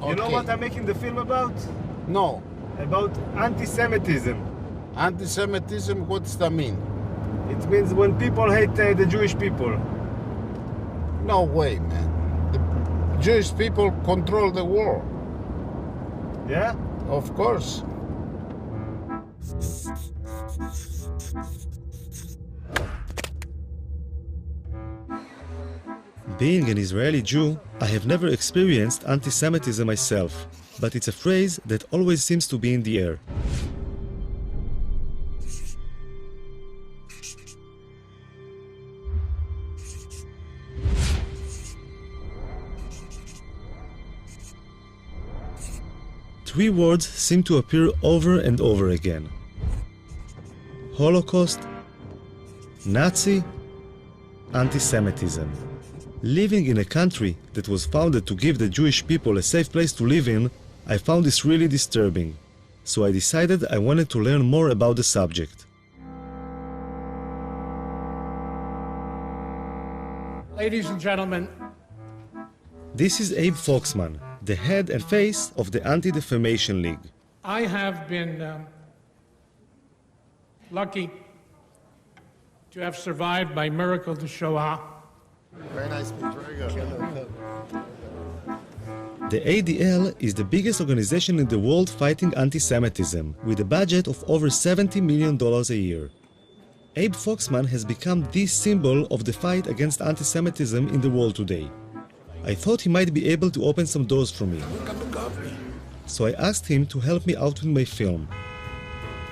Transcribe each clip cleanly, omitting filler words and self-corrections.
You know what I'm making the film about? No. About anti-Semitism. Anti-Semitism, what does that mean? It means when people hate the Jewish people. No way, man. The Jewish people control the world. Yeah? Of course. Being an Israeli Jew, I have never experienced anti-Semitism myself, but it's a phrase that always seems to be in the air. Three words seem to appear over and over again: Holocaust, Nazi, anti-Semitism. Living in a country that was founded to give the Jewish people a safe place to live in, I found this really disturbing. So I decided I wanted to learn more about the subject. Ladies and gentlemen, this is Abe Foxman, the head and face of the Anti-Defamation League. I have been lucky to have survived by miracle the Shoah. Very nice speech, very good. The ADL is the biggest organization in the world fighting anti-Semitism, with a budget of over $70 million a year. Abe Foxman has become the symbol of the fight against anti-Semitism in the world today. I thought he might be able to open some doors for me. So I asked him to help me out with my film.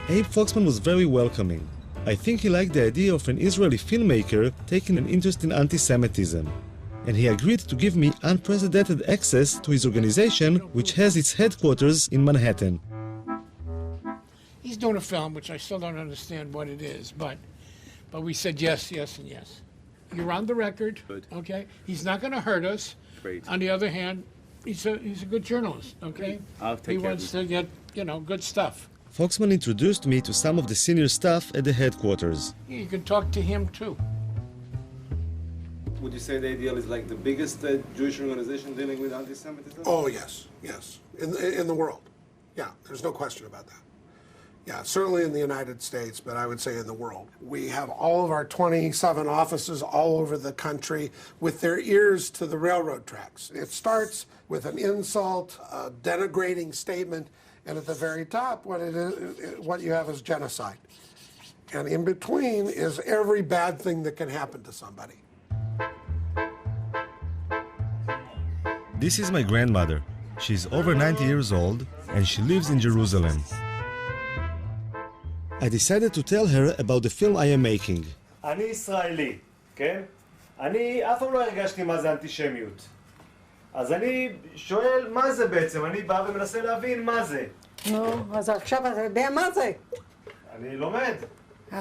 Abe Foxman was very welcoming. I think he liked the idea of an Israeli filmmaker taking an interest in anti-Semitism, and he agreed to give me unprecedented access to his organization, which has its headquarters in Manhattan. He's doing a film, which I still don't understand what it is, but we said yes, yes, and yes. You're on the record, Good. okay? He's not going to hurt us. Great. On the other hand, he's a good journalist, okay? I'll take he care of wants it. to get, good stuff. Foxman introduced me to some of the senior staff at the headquarters. You can talk to him, too. Would you say the ADL is like the biggest Jewish organization dealing with anti-Semitism? Oh, yes, yes. In the world. Yeah, there's no question about that. Yeah, certainly in the United States, but I would say in the world. We have all of our 27 offices all over the country with their ears to the railroad tracks. It starts with an insult, a denigrating statement, and at the very top, what you have is genocide. And in between is every bad thing that can happen to somebody. This is my grandmother. She's over 90 years old, and she lives in Jerusalem. I decided to tell her about the film I am making. אני ישראלי, כן? אני אף פעם לא הרגשתי מה זה אנטישמיות. אז אני שואל מה זה בעצם, אני בא ומנסה להבין מה זה. נו, אז עכשיו אתה יודע מה זה? אני לומד.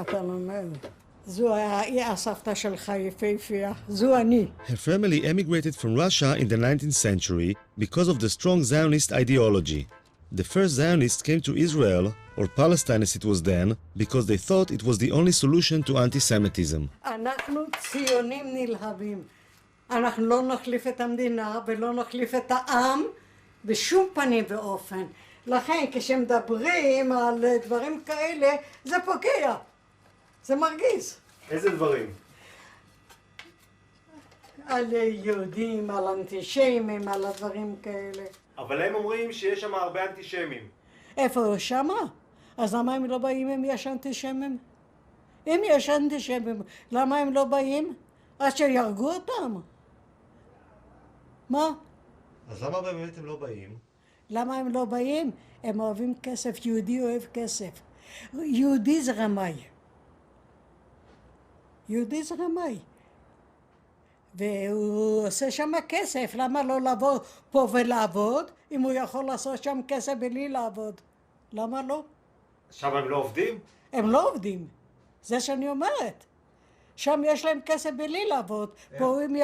אתה לומד. זו הסבתא שלך יפהפייה, זו אני. Her family emigrated from Russia in the 19th century because of the strong Zionist ideology. The first Zionists came to Israel, or Palestine as it was then, because they thought it was the only solution to anti-Semitism. אנחנו ציונים נלהבים. אנחנו לא נחליף את המדינה ולא נחליף את העם בשום פנים ואופן. לכן כשמדברים על דברים כאלה, זה פוגע. זה מרגיז. איזה דברים? על יהודים, על אנטישמים, על הדברים כאלה. אבל הם אומרים שיש שם הרבה אנטישמים. איפה שמה? אז למה הם לא באים אם יש אנטישמים? אם יש אנטישמים, למה הם לא באים? עד שירגו אותם. מה? אז למה באמת הם לא באים? למה הם לא באים? הם אוהבים כסף, יהודי אוהב כסף. יהודי זה רמאי. יהודי זה רמאי. והוא עושה שם כסף, למה לא לבוא פה ולעבוד, אם הוא יכול לעשות שם כסף בלי לעבוד? למה לא? שם הם לא עובדים? הם לא עובדים, זה שאני אומרת. שם יש להם כסף בלי לעבוד, פה אם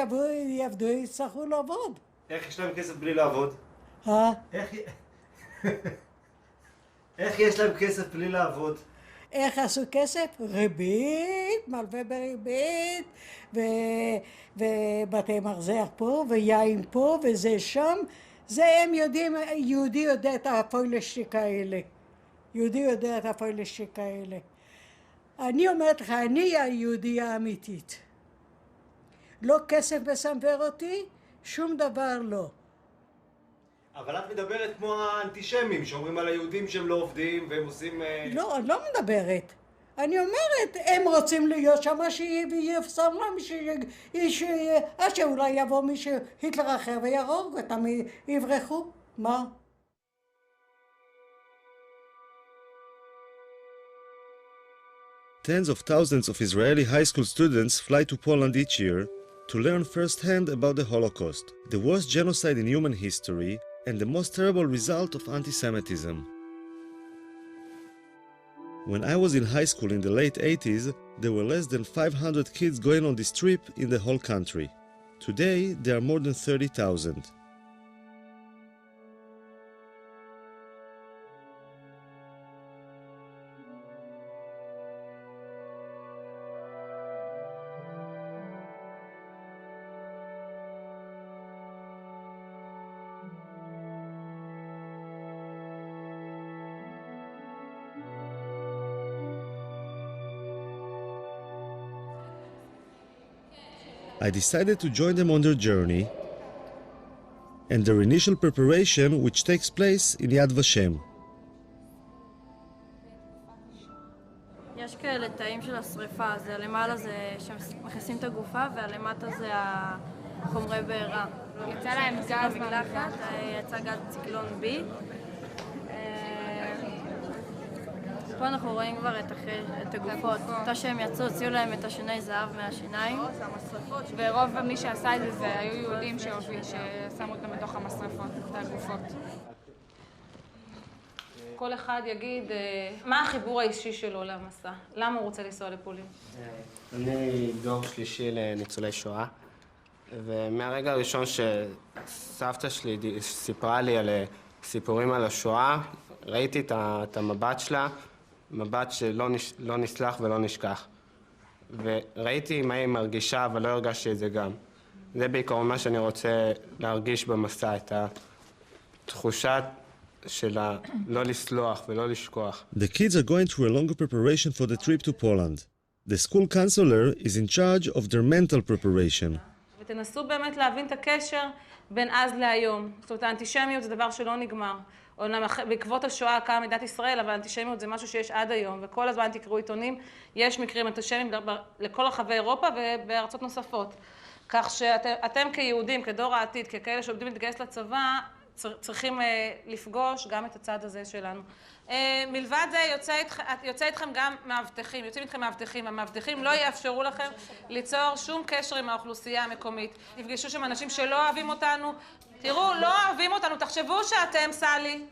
יעבדו, יצטרכו לעבוד. איך יש להם כסף בלי לעבוד? איך יש להם כסף בלי לעבוד? איך עשו כסף? ריבית, מלווה בריבית, ובתי מרזח פה, ויין פה, וזה שם. זה הם יודעים, יהודי יודע את הפוילשטיק האלה. יהודי יודע את הפוילשטיק האלה. אני אומרת לך, אני היהודייה האמיתית. לא כסף מסנוור אותי, שום דבר לא. אבל את מדברת כמו האנטישמים שאומרים על היהודים שהם לא עובדים והם עושים... לא, אני לא מדברת. אני אומרת, הם רוצים להיות שם, שיהיה סבלם, עד שאולי יבוא מישהו, היטלר אחר ויהרוג אותם, יברחו. מה? Tens of thousands of Israeli high school students fly to Poland each year to learn firsthand about the Holocaust, the worst genocide in human history, and the most terrible result of anti-Semitism. When I was in high school in the late 80s, there were less than 500 kids going on this trip in the whole country. Today, there are more than 30,000. I decided to join them on their journey and their initial preparation, which takes place in Yad Vashem. יש כאלה תאים של השריפה, זה למעלה זה שמכניסים את הגופה והלמטה זה החומרי בעירה. יצא להם גז במקלחת, יצא גז ציקלון B. פה אנחנו רואים כבר את הגופות. אותה שהם יצאו, הוציאו להם את השיני זהב מהשיניים. ורוב מי שעשה את זה היו יהודים ששמו אותם בתוך המשרפות, את הגופות. כל אחד יגיד מה החיבור האישי שלו למסע, למה הוא רוצה לנסוע לפולין. אני דור שלישי לניצולי שואה, ומהרגע הראשון שסבתא שלי סיפרה לי על סיפורים על השואה, ראיתי את המבט שלה, מבט שלא נסלח ולא נשכח. וראיתי מה היא מרגישה, אבל לא הרגשתי את זה גם. זה בעיקרון מה שאני רוצה להרגיש במסע, את התחושת של לא לסלוח ולא לשכוח. The kids are going through a longer preparation for the trip to Poland. The school counselor is in charge of their mental preparation. ותנסו באמת להבין את הקשר בין אז להיום. זאת אומרת, האנטישמיות זה דבר שלא נגמר. בעקבות השואה קמה מדינת ישראל, אבל האנטישמיות זה משהו שיש עד היום, וכל הזמן תקראו עיתונים, יש מקרים אנטישמיים לכל רחבי אירופה ובארצות נוספות. כך שאתם כיהודים, כדור העתיד, ככאלה שעובדים להתגייס לצבא, צריכים לפגוש גם את הצד הזה שלנו. מלבד זה יוצא איתכם גם מאבטחים, יוצאים איתכם מאבטחים. המאבטחים לא יאפשרו לכם ליצור שום קשר עם האוכלוסייה המקומית. תפגשו שם אנשים שלא אוהבים אותנו. תראו, לא אוהבים אותנו, תחשבו שאתם, סלי.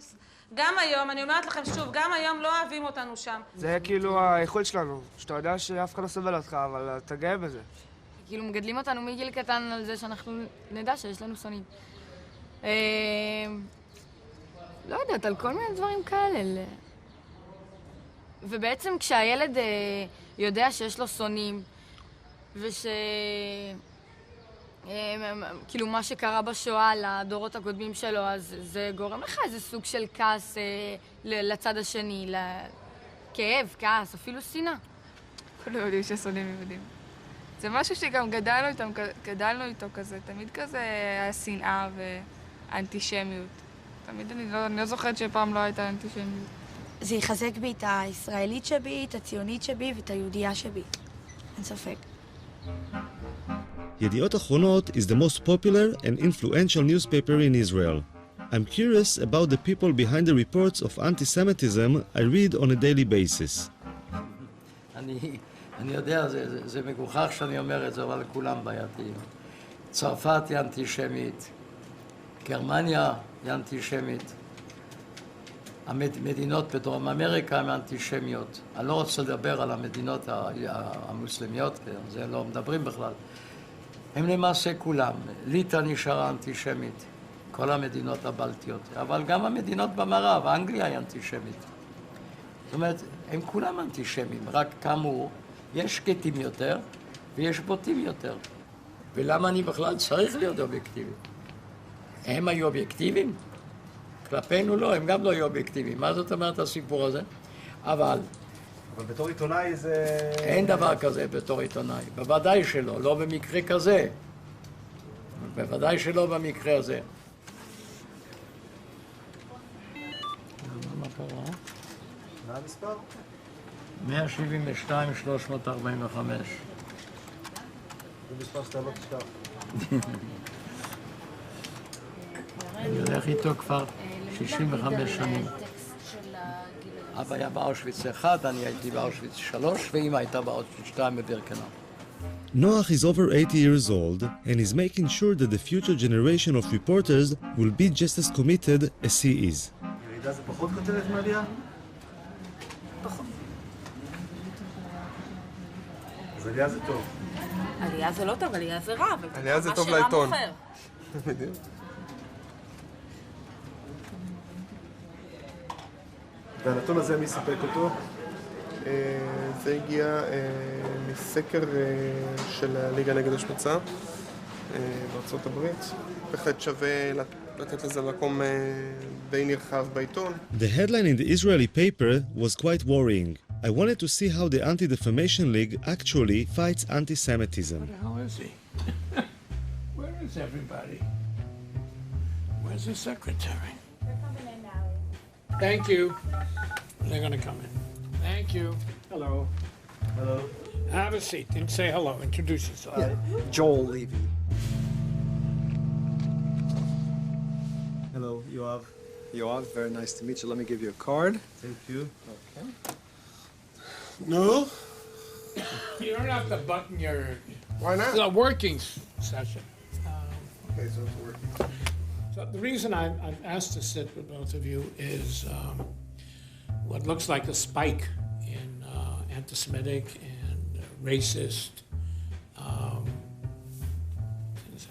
גם היום, אני אומרת לכם שוב, גם היום לא אוהבים אותנו שם. זה כאילו האיכות שלנו, שאתה יודע שאף אחד לא סובל אותך, אבל אתה גאה בזה. כאילו מגדלים אותנו מגיל קטן על זה שאנחנו נדע שיש לנו שונאים. לא יודעת, על כל מיני דברים כאלה. ובעצם כשהילד יודע שיש לו שונאים, כאילו מה שקרה בשואה לדורות הקודמים שלו, אז זה גורם לך איזה סוג של כעס לצד השני, כאב, כעס, אפילו שנאה. כולנו יודעים ששונאים יהודים. זה משהו שגם גדלנו איתו כזה, תמיד כזה השנאה ואנטישמיות. תמיד אני לא זוכרת שפעם לא הייתה אנטישמיות. זה יחזק בי את הישראלית שבי, את הציונית שבי ואת היהודייה שבי. אין ספק. Yediot Achronot is the most popular and influential newspaper in Israel. I'm curious about the people behind the reports of anti-Semitism I read on a daily basis. אני יודע, זה מגוחך שאני אומר את זה, אבל כולם בעייתיים. צרפת היא אנטישמית, גרמניה היא אנטישמית, המדינות בדרום אמריקה הן אנטישמיות. אני לא רוצה לדבר על המדינות המוסלמיות, זה לא מדברים בכלל. הם למעשה כולם. ליטא נשארה אנטישמית, כל המדינות הבלטיות, אבל גם המדינות במערב, אנגליה היא אנטישמית. זאת אומרת, הם כולם אנטישמים, רק כאמור, יש שקטים יותר ויש בוטים יותר. ולמה אני בכלל צריך להיות אובייקטיבי? הם היו אובייקטיביים? כלפינו לא, הם גם לא היו אובייקטיביים. מה זאת אומרת הסיפור הזה? אבל בתור עיתונאי זה... אין דבר כזה בתור עיתונאי. בוודאי שלא, לא במקרה כזה. בוודאי שלא במקרה הזה. מה קרה? מה המספר? 172,345. זה מספר שאתה לא תשכח. אני הולך איתו כבר 65 שנים. אבא היה באושוויץ 1, אני הייתי באושוויץ 3, ואמא הייתה באושוויץ 2 בבירקנאו. Noach is over 80 years old and is making sure that the future generation of reporters will be just as committed as he is. ירידה זה פחות כותרת מעלייה? פחות. אז עלייה זה טוב. עלייה זה לא טוב, עלייה זה רע. עלייה זה טוב לעיתון. בדיוק. והנתון הזה מי סיפק אותו? זה הגיע מסקר של הליגה נגד השמצה בארצות הברית. בהחלט שווה לתת לזה מקום די נרחב בעיתון. The headline in the Israeli paper was quite worrying. I wanted to see how the Anti-Defamation League actually fights anti-Semitism. Where the hell is he? Where is everybody? Where's the secretary? They're coming in now. Thank you. They're going to come in. Thank you. Hello. Hello. Have a seat and say hello. Introduce yourself. Joel Levy. Hello, Yoav. Yoav, very nice to meet you. Let me give you a card. Thank you. Okay. No? You don't have to button your... Why not? It's a working session. Okay, so it's working. So the reason I've asked to sit with both of you is what looks like a spike in anti-Semitic and racist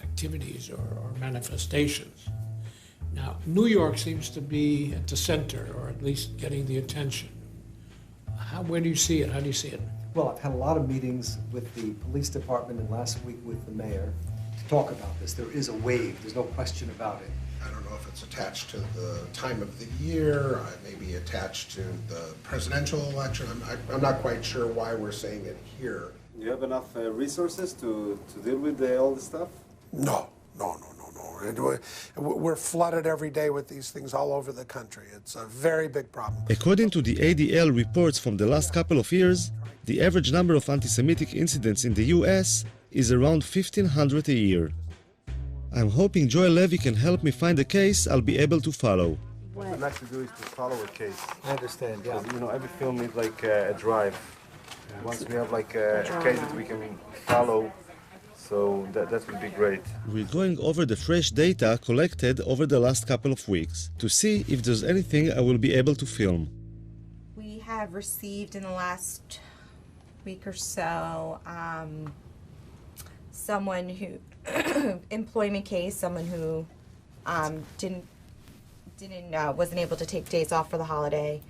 activities or manifestations. Now, New York seems to be at the center, or at least getting the attention. Where do you see it? How do you see it? Well, I've had a lot of meetings with the police department and last week with the mayor to talk about this. There is a wave. There's no question about it. I don't know if it's attached to the time of the year, maybe attached to the presidential election. I'm not quite sure why we're saying it here. Do you have enough resources to deal with all this stuff? No. We're flooded every day with these things all over the country. It's a very big problem. According to the ADL reports from the last couple of years, the average number of anti-Semitic incidents in the U.S. is around 1,500 a year. I'm hoping Joel Levy can help me find a case I'll be able to follow. What I'd like to do is to follow a case. I understand, yeah. You know, every film needs like a drive. Once we have like a case that we can follow, so that would be great. We're going over the fresh data collected over the last couple of weeks to see if there's anything I will be able to film. We have received in the last week or so someone who employment case, someone who wasn't able to take days off for the holiday,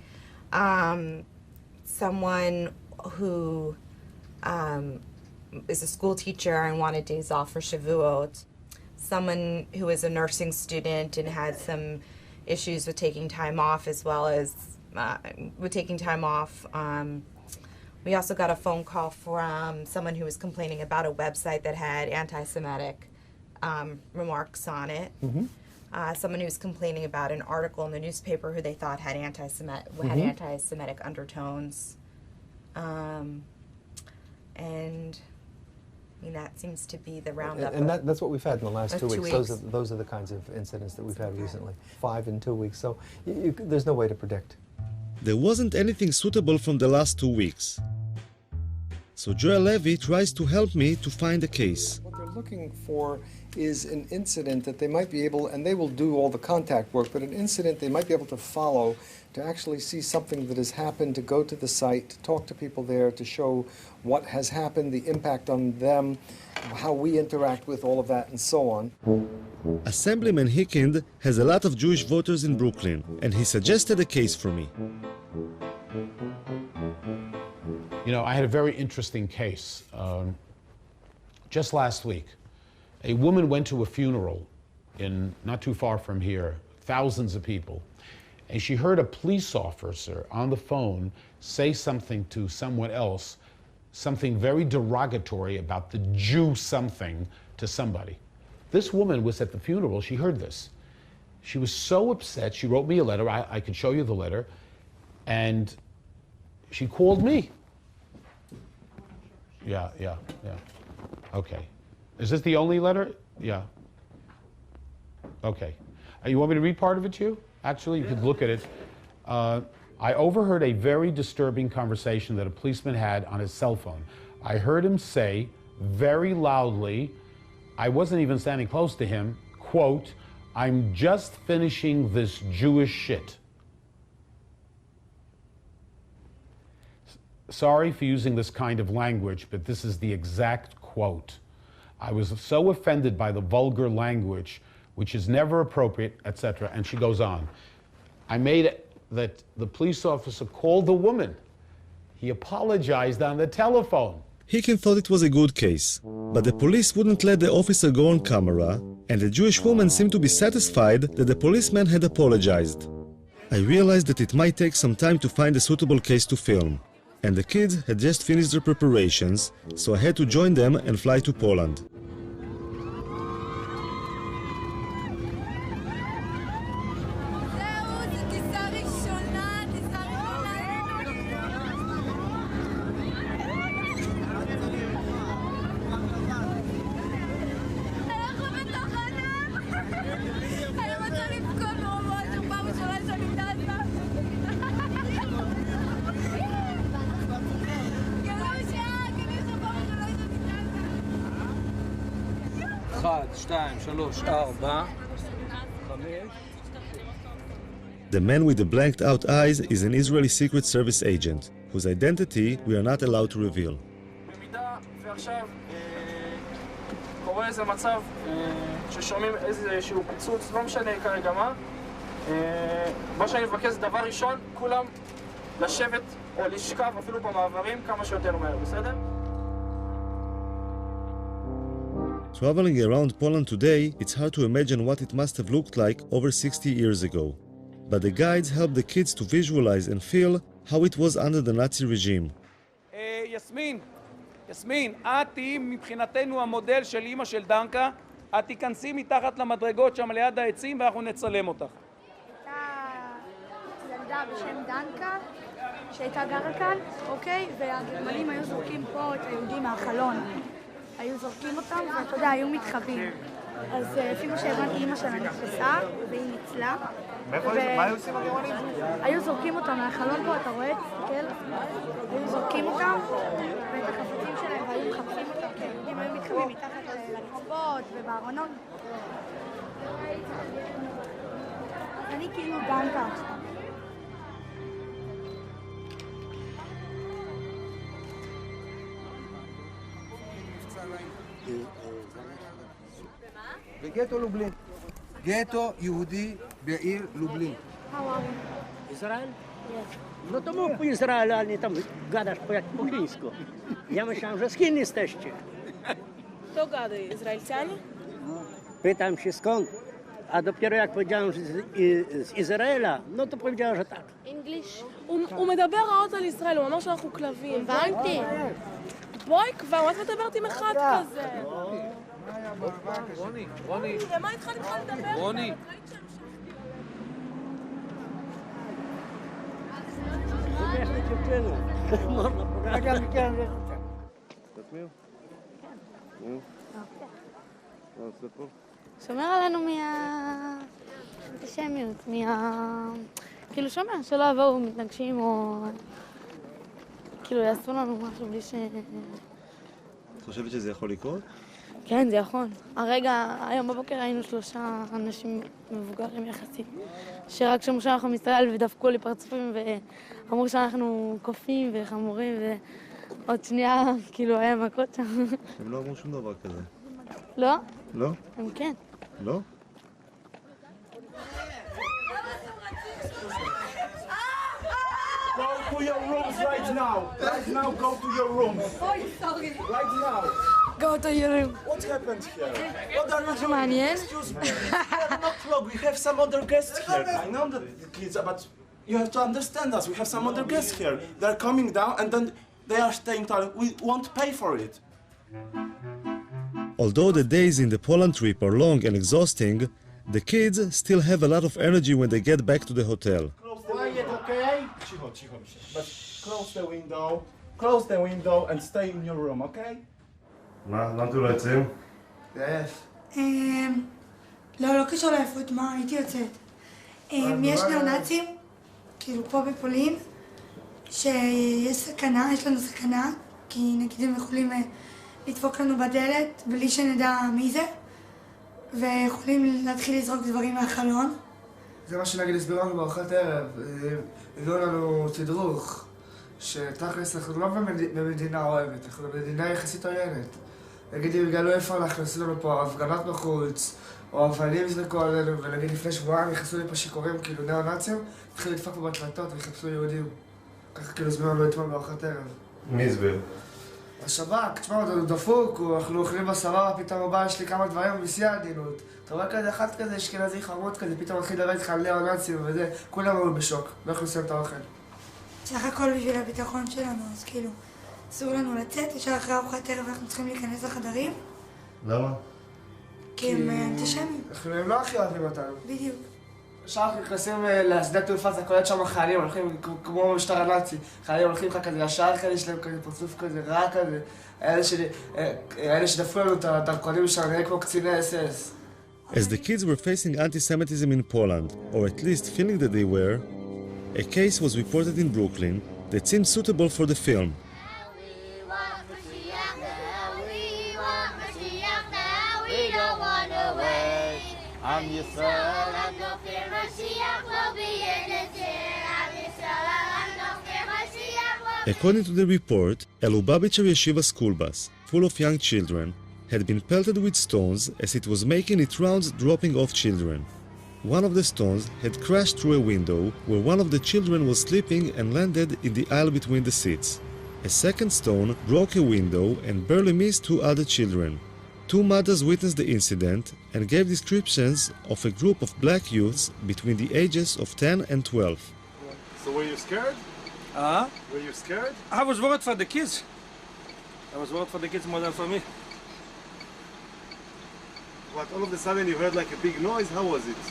someone who is a school teacher and wanted days off for Shavuot, someone who is a nursing student and had some issues with taking time off as well as with taking time off. We also got a phone call from someone who was complaining about a website that had anti-Semitic remarks on it. Mm-hmm. Someone who was complaining about an article in the newspaper who they thought had anti-Semitic undertones. And I mean, that seems to be the roundup. And that's what we've had in the last 2 weeks. 2 weeks. Those are the kinds of incidents that we've had recently. 5 in 2 weeks. So there's no way to predict. There wasn't anything suitable from the last 2 weeks. So Joel Levy tries to help me to find a case. What they're looking for is an incident that they might be able, and they will do all the contact work, but an incident they might be able to follow, to actually see something that has happened, to go to the site, to talk to people there, to show what has happened, the impact on them, how we interact with all of that, and so on. Assemblyman Hickind has a lot of Jewish voters in Brooklyn, and he suggested a case for me. You know, I had a very interesting case just last week. A woman went to a funeral not too far from here, thousands of people. And she heard a police officer on the phone say something to someone else, something very derogatory about the Jew something to somebody. This woman was at the funeral, she heard this. She was so upset, she wrote me a letter, I could show you the letter, and she called me. Yeah. Okay. Is this the only letter? Yeah. Okay. You want me to read part of it to you? Actually, you could look at it. I overheard a very disturbing conversation that a policeman had on his cell phone. I heard him say very loudly, I wasn't even standing close to him, quote, "I'm just finishing this Jewish shit." Sorry for using this kind of language, but this is the exact quote. I was so offended by the vulgar language, which is never appropriate, etc. And she goes on. I made it that the police officer called the woman. He apologized on the telephone. Hicken thought it was a good case, but the police wouldn't let the officer go on camera, and the Jewish woman seemed to be satisfied that the policeman had apologized. I realized that it might take some time to find a suitable case to film, and the kids had just finished their preparations, so I had to join them and fly to Poland. The man with the blanked out eyes is an Israeli Secret Service agent, whose identity we are not allowed to reveal. במידה ועכשיו קורה איזה מצב ששומעים איזשהו פיצוץ, לא משנה כרגע מה שאני מבקש זה דבר ראשון, כולם לשבת או לשכב אפילו במעברים כמה שיותר מהר, בסדר? Traveling around Poland today, it's hard to imagine what it must have looked like over 60 years ago. But the guides help the kids to visualize and feel how it was under the Nazi regime. יסמין, את תהיי מבחינתנו המודל של אמא של דנקה, את תיכנסי מתחת למדרגות שם ליד העצים ואנחנו נצלם אותך. הייתה ילדה בשם דנקה שהייתה גרה כאן, אוקיי? והגרמנים היו זורקים פה את היהודים מהחלון. היו זורקים אותם ואתה יודע, היו מתחבאים. אז לפי מה שהבנתי, אמא שלה נתפסה והיא ניצלה. מה היו עושים הגרמנים? היו זורקים אותם מהחלון פה, אתה רואה? תסתכל. היו זורקים אותם ואת החפצים שלהם והיו מחפשים אותם, כי היהודים היו מתחבאים מתחת לרצפות ובארונות. אני כאילו דנקה עכשיו. בגטו לובלין. גטו יהודי בעיר לובלין. Izrael? No to mów po Izraelu, a nie tam gadasz po chińsku. Ja myślałem, że z Chin jesteście. Kto gada? Izraelcianie? Pytam się skąd, a dopiero jak powiedziałem, że z Izraela, no to powiedziała, że tak. English? הוא מדבר רעות על ישראל, הוא אמר שאנחנו כלבים. הבנתי. בואי כבר, מה את מדברת עם אחד כזה? רוני. למה איתך נתחיל לדבר? רוני. שומר עלינו מהאנטישמיות, כאילו שומר, שלא יבואו מתנגשים או כאילו יעשו לנו משהו בלי ש... את חושבת שזה יכול לקרות? כן, זה יכול. היום בבוקר היינו 3 אנשים מבוגרים יחסית, שרק שמעו שאנחנו מישראל ודפקו לי פרצופים ואמרו שאנחנו קופים וחמורים ועוד שנייה כאילו היה מכות שם. הם לא אמרו שום דבר כזה. לא? לא? הם כן. לא? Go to your rooms right now. Right now, go to your rooms. Right now. גם אותו יורים. What happened here? משהו מעניין? Excuse me. We are not vlog. We have some other guests here. I know that the kids, but you have to understand us. We have some other guests here. They're coming down and then they are staying there. We won't pay for it. Although the days in the Poland trip are long and exhausting, the kids still have a lot of energy when they get back to the hotel. Quiet, okay? But close the window and stay in your room, okay? מה? למה אתם לא יוצאים? לא קשור לעייפות, מה? הייתי יוצאת. יש ניאו-נאצים, כאילו פה בפולין, שיש סכנה, יש לנו סכנה, כי נגיד הם יכולים לדפוק לנו בדלת בלי שנדע מי זה, ויכולים להתחיל לזרוק דברים מהחלון. זה מה שנגיד הסבירו לנו בארוחת ערב, הביאו לנו תדרוך, שתכלס אנחנו לא במדינה אוהבת, אנחנו במדינה יחסית עוינת. נגיד אם יגלו איפה אנחנו עשו לנו פה הפגנות בחוץ, או אבנים יזרקו עלינו, ונגיד לפני שבועיים נכנסו לי פה שיכורים כאילו ניאו-נאצים, התחילו לדפוק פה בדלתות ויחפשו יהודים. ככה כאילו הסבירו לנו אתמול בארוחת ערב. מי הסביר? השב"כ, תשמע, הוא דפוק, אנחנו אוכלים בסבבה, פתאום הבא יש לי כמה דברים בשיא העדינות. אתה רואה כזה, אחד כזה, אשכנזי חמוד כזה, פתאום מתחיל לדבר איתך על ניאו-נאצים וזה, כולם היו בשוק, לא יכולים לסיים את האוכל. סך הכל בשביל הביטחון שלנו, אז כאילו, אסור לנו לצאת, ישר אחרי ארוחת ערב אנחנו צריכים להיכנס לחדרים. למה? כי הם אנטישמים. הם לא הכי אוהבים אותנו. בדיוק. ישר אנחנו נכנסים לשדה תעופה, זה קולט שם חיילים, הולכים כמו במשטר הנאצי. חיילים הולכים לך כזה ישר כזה, יש להם כזה פרצוף כזה רע כזה. האלה שדפו לנו את הדרכונים שלנו, נראה כמו קציני SS. As the kids were facing anti-Semitism in Poland, or at least feeling that they were, a case was reported in Brooklyn that seemed suitable for the film. According to the report, a Lubavitcher yeshiva school bus, full of young children, had been pelted with stones as it was making its rounds dropping off children. One of the stones had crashed through a window where one of the children was sleeping and landed in the aisle between the seats. A second stone broke a window and barely missed two other children. Two mothers witnessed the incident and gave descriptions of a group of black youths between the ages of 10 and 12. So were you scared? Were you scared? I was worried for the kids. I was worried for the kids more than for me. But all of a sudden you heard like a big noise, how was it?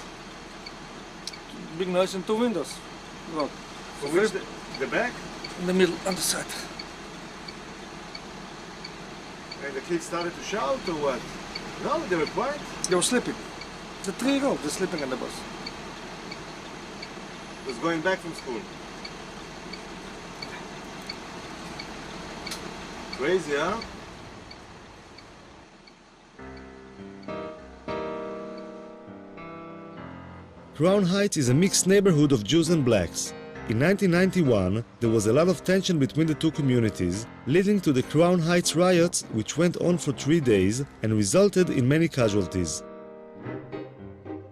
Big noise in two windows. Look. So which, the back? In the middle, on the side. And the kids started to shout or what? No, they were quiet? They were sleeping. The 3-year-old, they're sleeping on the bus. Was going back from school. Crazy, huh? Crown Heights is a mixed neighborhood of Jews and blacks. In 1991, there was a lot of tension between the two communities, leading to the Crown Heights riots, which went on for 3 days and resulted in many casualties.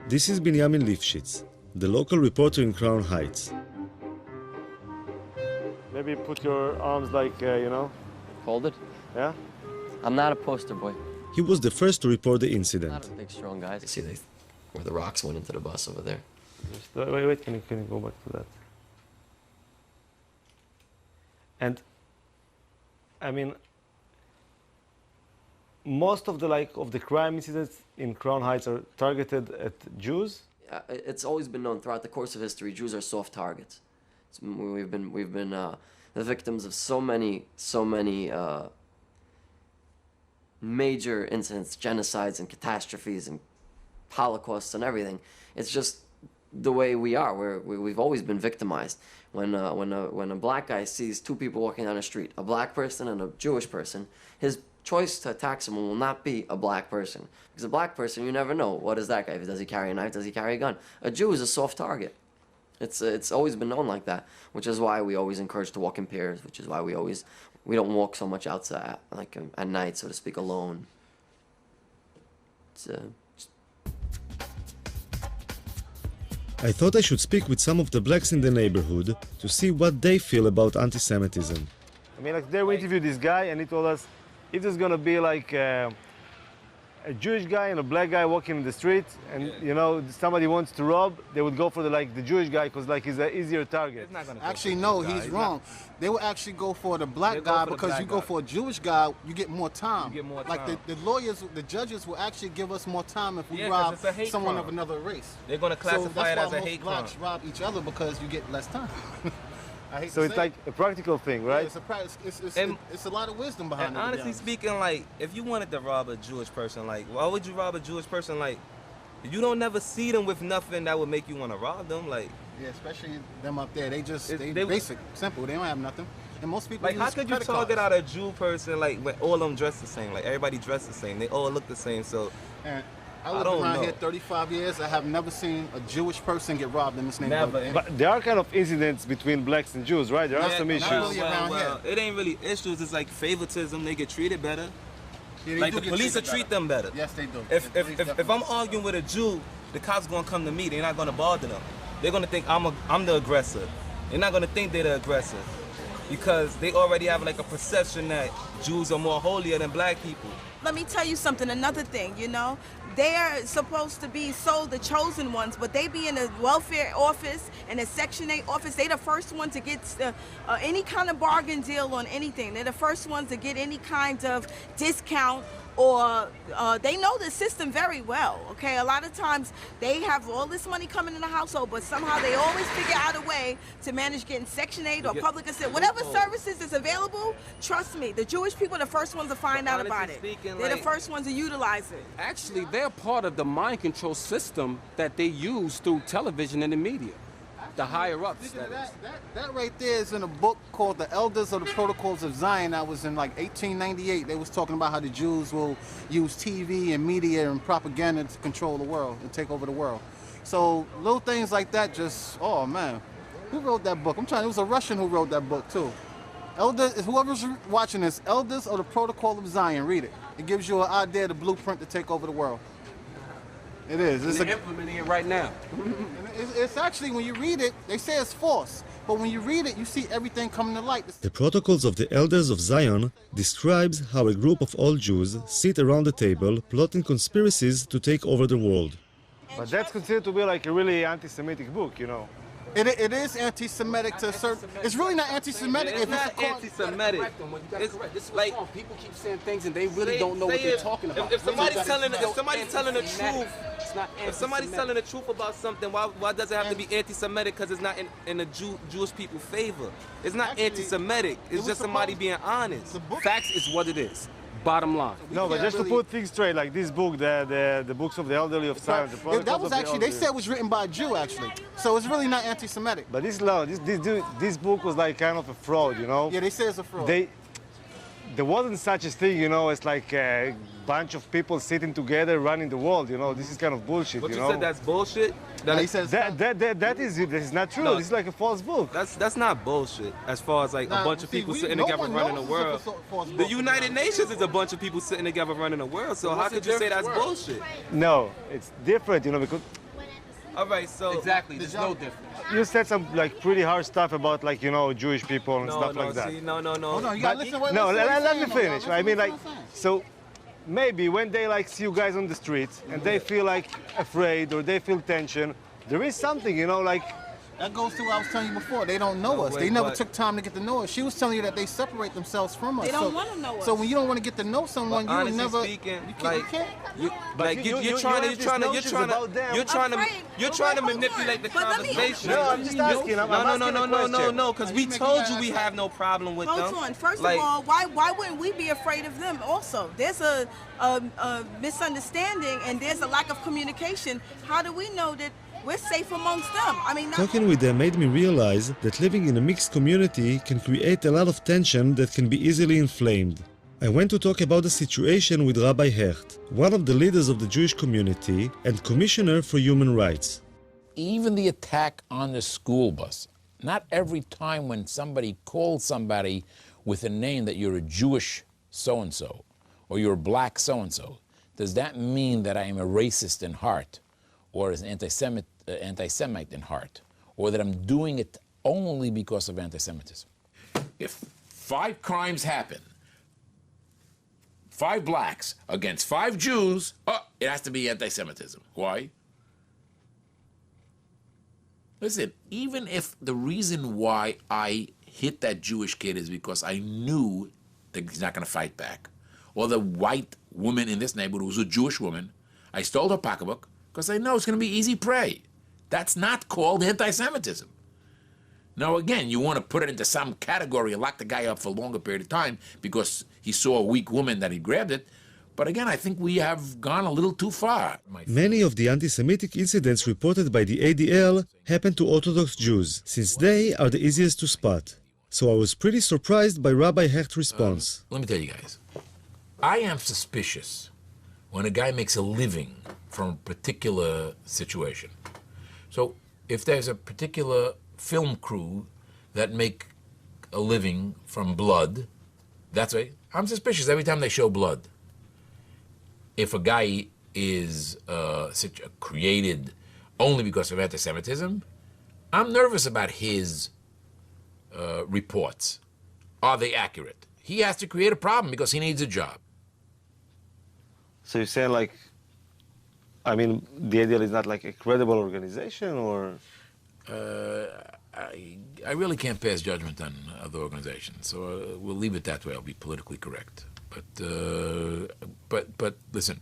This is Binyamin Lifshitz, the local reporter in Crown Heights. Maybe put your arms like, Folded? Yeah? I'm not a poster boy. He was the first to report the I'm incident. not a big, strong guy. See, where the rocks went into the bus over there. Just, wait, can you go back to that? And, I mean, most of the crime incidents in Crown Heights are targeted at Jews? It's always been known throughout the course of history, Jews are soft targets. We've been the victims of so many major incidents, genocides and catastrophes and Holocausts and everything. It's just the way we are. We've always been victimized. When a black guy sees two people walking down the street, a black person and a Jewish person, his choice to attack someone will not be a black person. Because a black person, you never know. What is that guy? Does he carry a knife? Does he carry a gun? A Jew is a soft target. It's always been known like that, which is why we always encourage to walk in pairs, which is why we don't walk so much outside, like at night, so to speak, alone. I thought I should speak with some of the blacks in the neighborhood to see what they feel about anti-Semitism. I mean, like, there we interviewed this guy and he told us if there's gonna be like a Jewish guy and a black guy walking in the street, and you know somebody wants to rob, they would go for the Jewish guy because like he's an easier target. Actually, no, he's wrong. They would actually go for the black guy because you go for a Jewish guy, you get more time. You get more like time. the lawyers, the judges will actually give us more time if we rob someone of another race. They're going to classify it as a hate crime. That's why most blacks rob each other because you get less time. So it's like a practical thing, right? Yeah, it's a lot of wisdom behind it. And honestly speaking, like, if you wanted to rob a Jewish person, like, why would you rob a Jewish person? Like, you don't never see them with nothing that would make you want to rob them. Like, yeah, especially them up there. They basic, simple. They don't have nothing. And most people like, how could you target out a Jew person like when all of them dress the same? Like, everybody dressed the same. They all look the same. So, and I lived around here 35 years. I have never seen a Jewish person get robbed in this neighborhood. Never. But there are kind of incidents between blacks and Jews, right? There are some issues. Well, it ain't really issues. It's like favoritism. They get treated better. Yeah, like the police will treat them better. Yes, they do. If I'm arguing with a Jew, the cops gonna come to me. They're not gonna bother them. They're gonna think I'm the aggressor. They're not gonna think they're the aggressor because they already have like a perception that Jews are more holier than black people. Let me tell you something, another thing, you know, they're supposed to be the chosen ones, but they be in a welfare office and a Section 8 office. They the first one to get any kind of bargain deal on anything. They're the first ones to get any kind of discount, or they know the system very well, okay? A lot of times they have all this money coming in the household, but somehow they always figure out a way to manage getting Section 8 or public assistance. Whatever services is available, trust me, the Jewish people are the first ones to find out about it. They're the first ones to utilize it. Actually, they're part of the mind control system that they use through television and the media. The higher ups. That right there is in a book called The Elders of the Protocols of Zion. That was in like 1898. They was talking about how the Jews will use TV and media and propaganda to control the world and take over the world. So little things like that just, oh man. Who wrote that book? It was a Russian who wrote that book too. Whoever's watching this, Elders of the Protocol of Zion, read it. It gives you an idea, the blueprint to take over the world. It is. It's implementing it right now. It's actually, when you read it, they say it's false. But when you read it, you see everything coming to light. The Protocols of the Elders of Zion describes how a group of old Jews sit around the table plotting conspiracies to take over the world. But that's considered to be like a really anti-Semitic book, you know. It is anti-Semitic to a certain. It's really not anti-Semitic. It's not anti-Semitic. It's like people keep saying things and they really don't know what they're talking about. If somebody's telling the truth, if somebody's telling the truth about something, why does it have to be anti-Semitic? Because it's not in the Jewish people's favor. It's not anti-Semitic. It's just somebody being honest. Facts is what it is. Bottom line. No, but just to put things straight, like this book, the books of the elderly of Zion, the Protocols that was of the actually, they said it was written by a Jew, actually. So it's really not anti-Semitic. But this book was like kind of a fraud, you know? Yeah, they say it's a fraud. There wasn't such a thing, you know, it's like a bunch of people sitting together running the world, you know? This is kind of bullshit, but you know? But you said that's bullshit? That is not true. No, this is like a false book. That's not bullshit. As far as like a bunch of people sitting together running the world. The United Nations is a bunch of people sitting together running the world. So how could you say that's bullshit? No, it's different, you know, because... All right, so... Exactly, there's no difference. You said some like pretty harsh stuff about like, you know, Jewish people and stuff like that. See, no. Hold on, you gotta listen. Let me finish. I mean, like, so maybe when they like see you guys on the streets and they feel like afraid or they feel tension, there is something, you know, like... That goes to what I was telling you before. They don't know us. They never took time to get to know us. She was telling you that they separate themselves from us. They don't want to know us. So when you don't want to get to know someone, you never... Speaking, you can't. You're trying to manipulate the conversation. No, I'm just asking. No, because we told you we have no problem with them. Hold on. First of all, why wouldn't we be afraid of them also? There's a misunderstanding and there's a lack of communication. How do we know that we're safe amongst them? I mean, Talking with them made me realize that living in a mixed community can create a lot of tension that can be easily inflamed. I went to talk about the situation with Rabbi Hecht, one of the leaders of the Jewish community and Commissioner for Human Rights. Even the attack on the school bus. Not every time when somebody calls somebody with a name that you're a Jewish so-and-so or you're a black so-and-so, does that mean that I am a racist in heart or an anti-Semite in heart, or that I'm doing it only because of anti-Semitism? If 5 crimes happen, 5 blacks against 5 Jews, it has to be anti-Semitism. Why? Listen, even if the reason why I hit that Jewish kid is because I knew that he's not going to fight back, or the white woman in this neighborhood was a Jewish woman, I stole her pocketbook because I know it's going to be easy prey. That's not called anti-Semitism. Now, again, you want to put it into some category and lock the guy up for a longer period of time because he saw a weak woman that he grabbed it. But again, I think we have gone a little too far. Many of the anti-Semitic incidents reported by the ADL happened to Orthodox Jews, since they are the easiest to spot. So I was pretty surprised by Rabbi Hecht's response. Let me tell you guys, I am suspicious when a guy makes a living from a particular situation. So if there's a particular film crew that make a living from blood, that's right, I'm suspicious every time they show blood. If a guy is created only because of anti-Semitism, I'm nervous about his reports. Are they accurate? He has to create a problem because he needs a job. So you say, like, I mean, the ADL is not like a credible organization, or? I really can't pass judgment on other organizations, so we'll leave it that way. I'll be politically correct. But listen,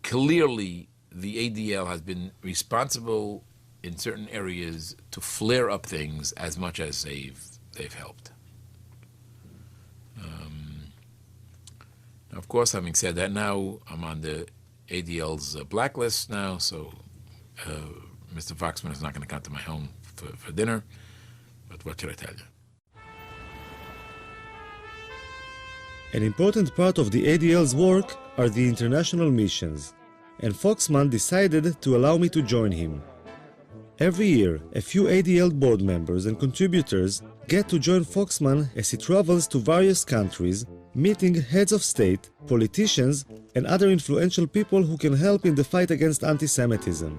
clearly the ADL has been responsible in certain areas to flare up things as much as they've helped. Of course, having said that, now I'm on the ADL's blacklist now, so Mr. Foxman is not going to come to my home for dinner, but what should I tell you? An important part of the ADL's work are the international missions, and Foxman decided to allow me to join him. Every year, a few ADL board members and contributors get to join Foxman as he travels to various countries, meeting heads of state, politicians, and other influential people who can help in the fight against anti-Semitism.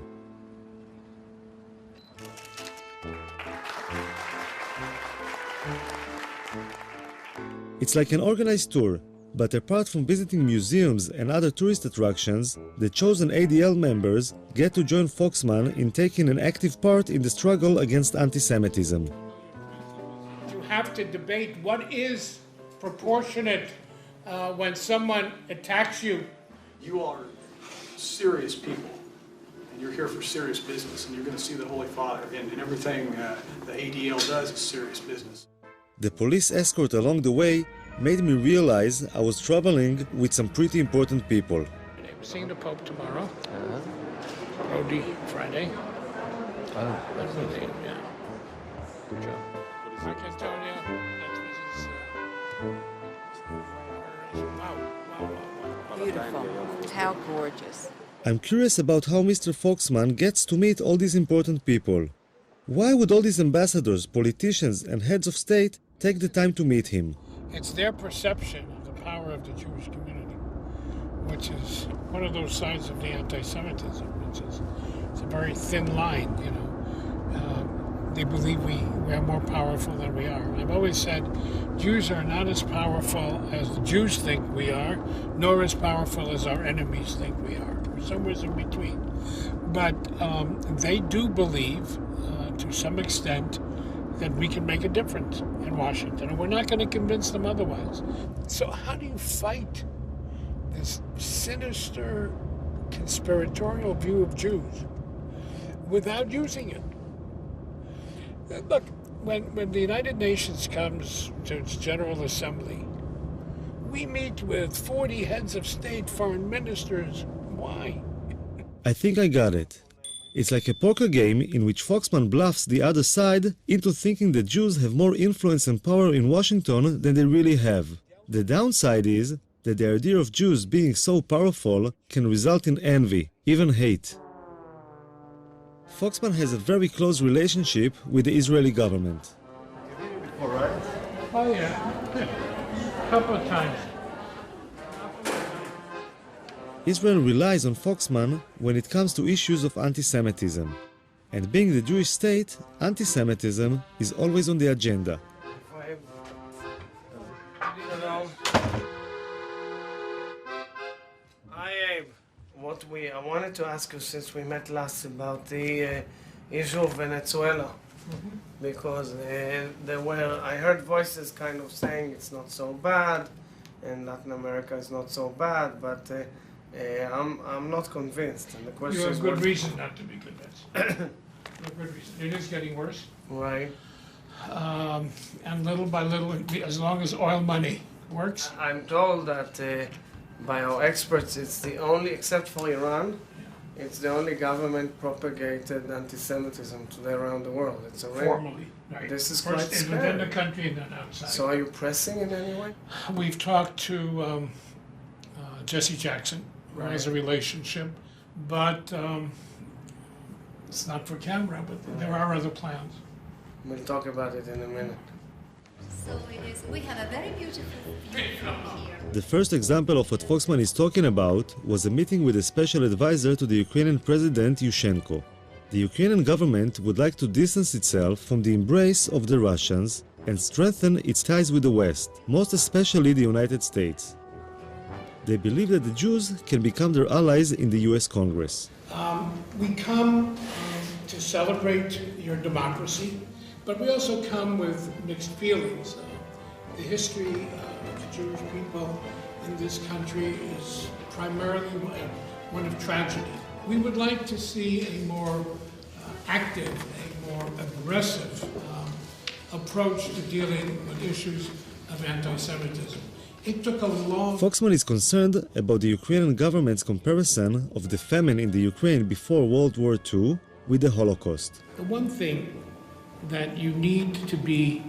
It's like an organized tour, but apart from visiting museums and other tourist attractions, the chosen ADL members get to join Foxman in taking an active part in the struggle against anti-Semitism. You have to debate what is proportionate when someone attacks you. You are serious people, and you're here for serious business, and you're going to see the Holy Father, and everything the ADL does is serious business. The police escort along the way made me realize I was traveling with some pretty important people. I'm seeing the Pope tomorrow. Brody Friday. That's the name, yeah. I can tell you that this is wow. Beautiful. How gorgeous. I'm curious about how Mr. Foxman gets to meet all these important people. Why would all these ambassadors, politicians, and heads of state take the time to meet him? It's their perception of the power of the Jewish community, which is one of those sides of the anti-Semitism, which is it's a very thin line, you know. They believe we are more powerful than we are. I've always said Jews are not as powerful as the Jews think we are, nor as powerful as our enemies think we are. We're somewhere in between. But they do believe, to some extent, that we can make a difference in Washington, and we're not going to convince them otherwise. So how do you fight this sinister, conspiratorial view of Jews without using it? Look, when the United Nations comes to its General Assembly, we meet with 40 heads of state, foreign ministers. Why? I think I got it. It's like a poker game in which Foxman bluffs the other side into thinking that Jews have more influence and power in Washington than they really have. The downside is that the idea of Jews being so powerful can result in envy, even hate. Foxman has a very close relationship with the Israeli government. All right. Oh, yeah. A couple of times. Israel relies on Foxman when it comes to issues of anti-Semitism. And being the Jewish state, anti-Semitism is always on the agenda. I wanted to ask you since we met last about the issue of Venezuela, because I heard voices kind of saying it's not so bad, and Latin America is not so bad, but I'm not convinced. And the question You have is good reason not to be convinced. You have good reason. It is getting worse. Right. And little by little, as long as oil money works. I'm told that by our experts, it's the only, except for Iran, it's the only government-propagated anti-Semitism today around the world. It's a Formally, right. This is First quite scary. within the country and then outside. So are you pressing in any way? We've talked to Jesse Jackson, who has a relationship, but it's not for camera, but there are other plans. We'll talk about it in a minute. So we have a very beautiful view from here. The first example of what Foxman is talking about was a meeting with a special advisor to the Ukrainian President Yushchenko. The Ukrainian government would like to distance itself from the embrace of the Russians and strengthen its ties with the West, most especially the United States. They believe that the Jews can become their allies in the US Congress. We come to celebrate your democracy, but we also come with mixed feelings. The history of the Jewish people in this country is primarily one of tragedy. We would like to see a more active, a more aggressive approach to dealing with issues of anti-Semitism. It took a long... Foxman is concerned about the Ukrainian government's comparison of the famine in the Ukraine before World War II with the Holocaust. The one thing that you need to be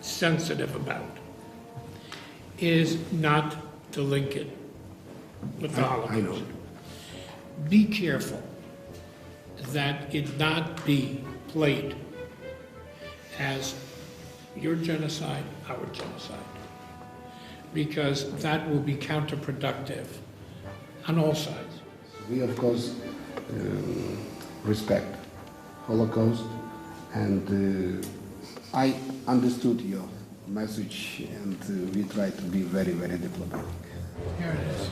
sensitive about is not to link it with the Holocaust. Be careful that it not be played as your genocide, our genocide, because that will be counterproductive on all sides. We, of course, respect Holocaust, and I understood your message, and we try to be very, very diplomatic. Here it is.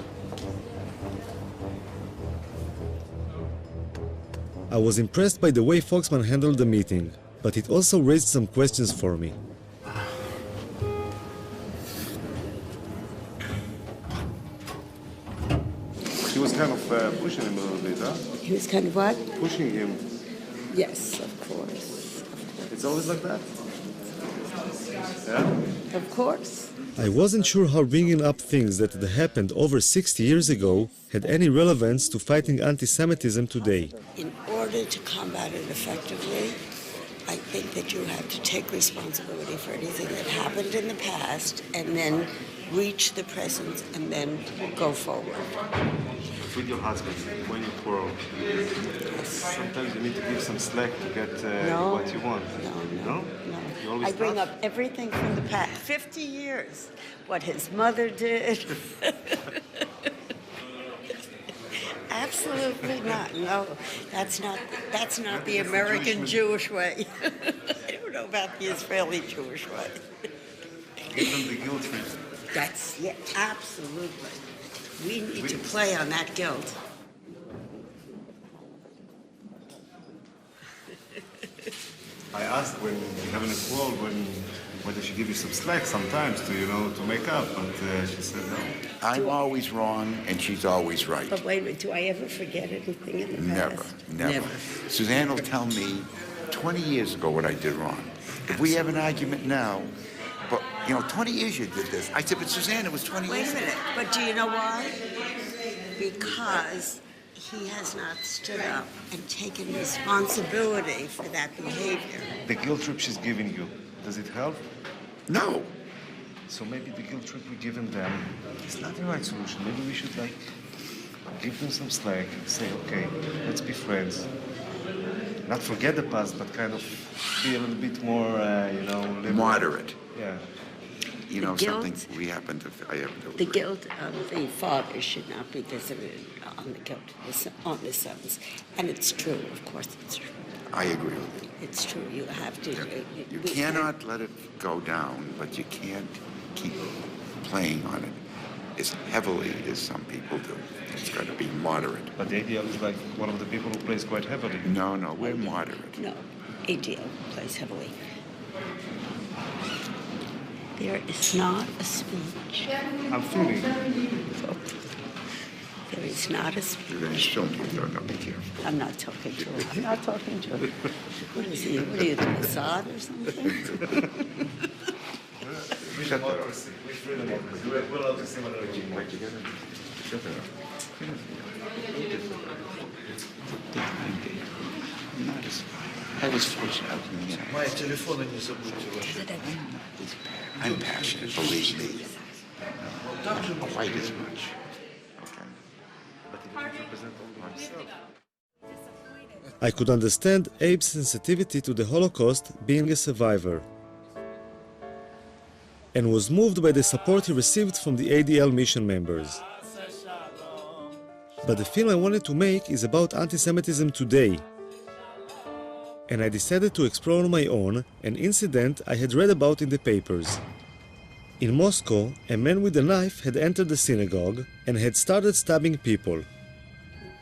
I was impressed by the way Foxman handled the meeting, but it also raised some questions for me. He was kind of pushing him a little bit, huh? He was kind of what? Pushing him. Yes, of course. It's always like that? Yeah? Of course. I wasn't sure how bringing up things that had happened over 60 years ago had any relevance to fighting anti-Semitism today. In order to combat it effectively, I think that you have to take responsibility for anything that happened in the past and then reach the present and then go forward. With your husband, when you quarrel, sometimes you need to give some slack to get what you want. No? You always I bring up everything from the past, 50 years, what his mother did. Absolutely not. No, that's not the American Jewish way. I don't know about the Israeli Jewish way. Give them the guilt trip. Absolutely. We need to play on that guilt. I asked when you're having a quarrel, whether she give you some slack sometimes to make up, but she said no. I'm always wrong, and she's always right. But wait a minute, do I ever forget anything in the past? Never. Suzanne will tell me 20 years ago what I did wrong. If we have an argument now, but 20 years you did this. I said, but Suzanne, it was 20 years. Wait a minute, but do you know why? Because he has not stood up and taken responsibility for that behavior. The guilt trip she's giving you, does it help? No. So maybe the guilt trip we're giving them is not the right solution. Maybe we should give them some slack and say, okay, let's be friends. Not forget the past, but kind of be a little bit more, moderate. Yeah. Something I happen to the guilt of the father should not be visited on the sons. And it's true, of course it's true. I agree with you. It's true, you have to. You cannot let it go down, but you can't keep playing on it as heavily as some people do. It's got to being moderate. But the ADL is like one of the people who plays quite heavily. No, we're moderate. No, ADL plays heavily. There is not a speech. I'm feeling. There is not a speech. You're going to show me. No, be careful. I'm not talking to him. I'm not talking to him. What is he? What are you, the Assad or something? We democracy. We free democracy. We're allowed to say what we're doing. Shut it up. I was fortunate. Мои телефоны не забудьте ваши. I'm passionate, believe me. Quite as much. I could understand Abe's sensitivity to the Holocaust being a survivor, and was moved by the support he received from the ADL mission members. But the film I wanted to make is about anti-Semitism today, and I decided to explore on my own an incident I had read about in the papers. In Moscow, a man with a knife had entered the synagogue and had started stabbing people.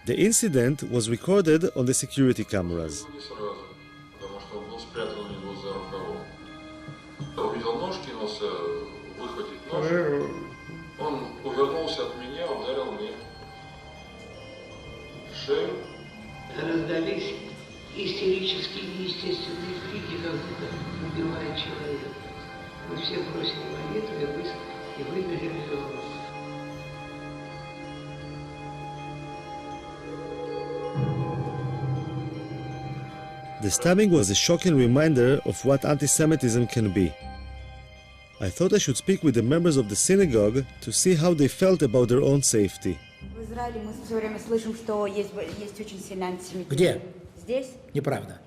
The incident was recorded on the security cameras. Он увернулся от меня, ударил мне в шею. Раздались истерические неестественные крики, как будто убивает человека. Мы все бросили молитву и выбежали в Европу. The stabbing was a shocking reminder of what anti-Semitism can be. I thought I should speak with the members of the synagogue to see how they felt about their own safety. В Израиле мы все время слышим, что есть очень сильный антисемитизм. Где? Здесь? Неправда.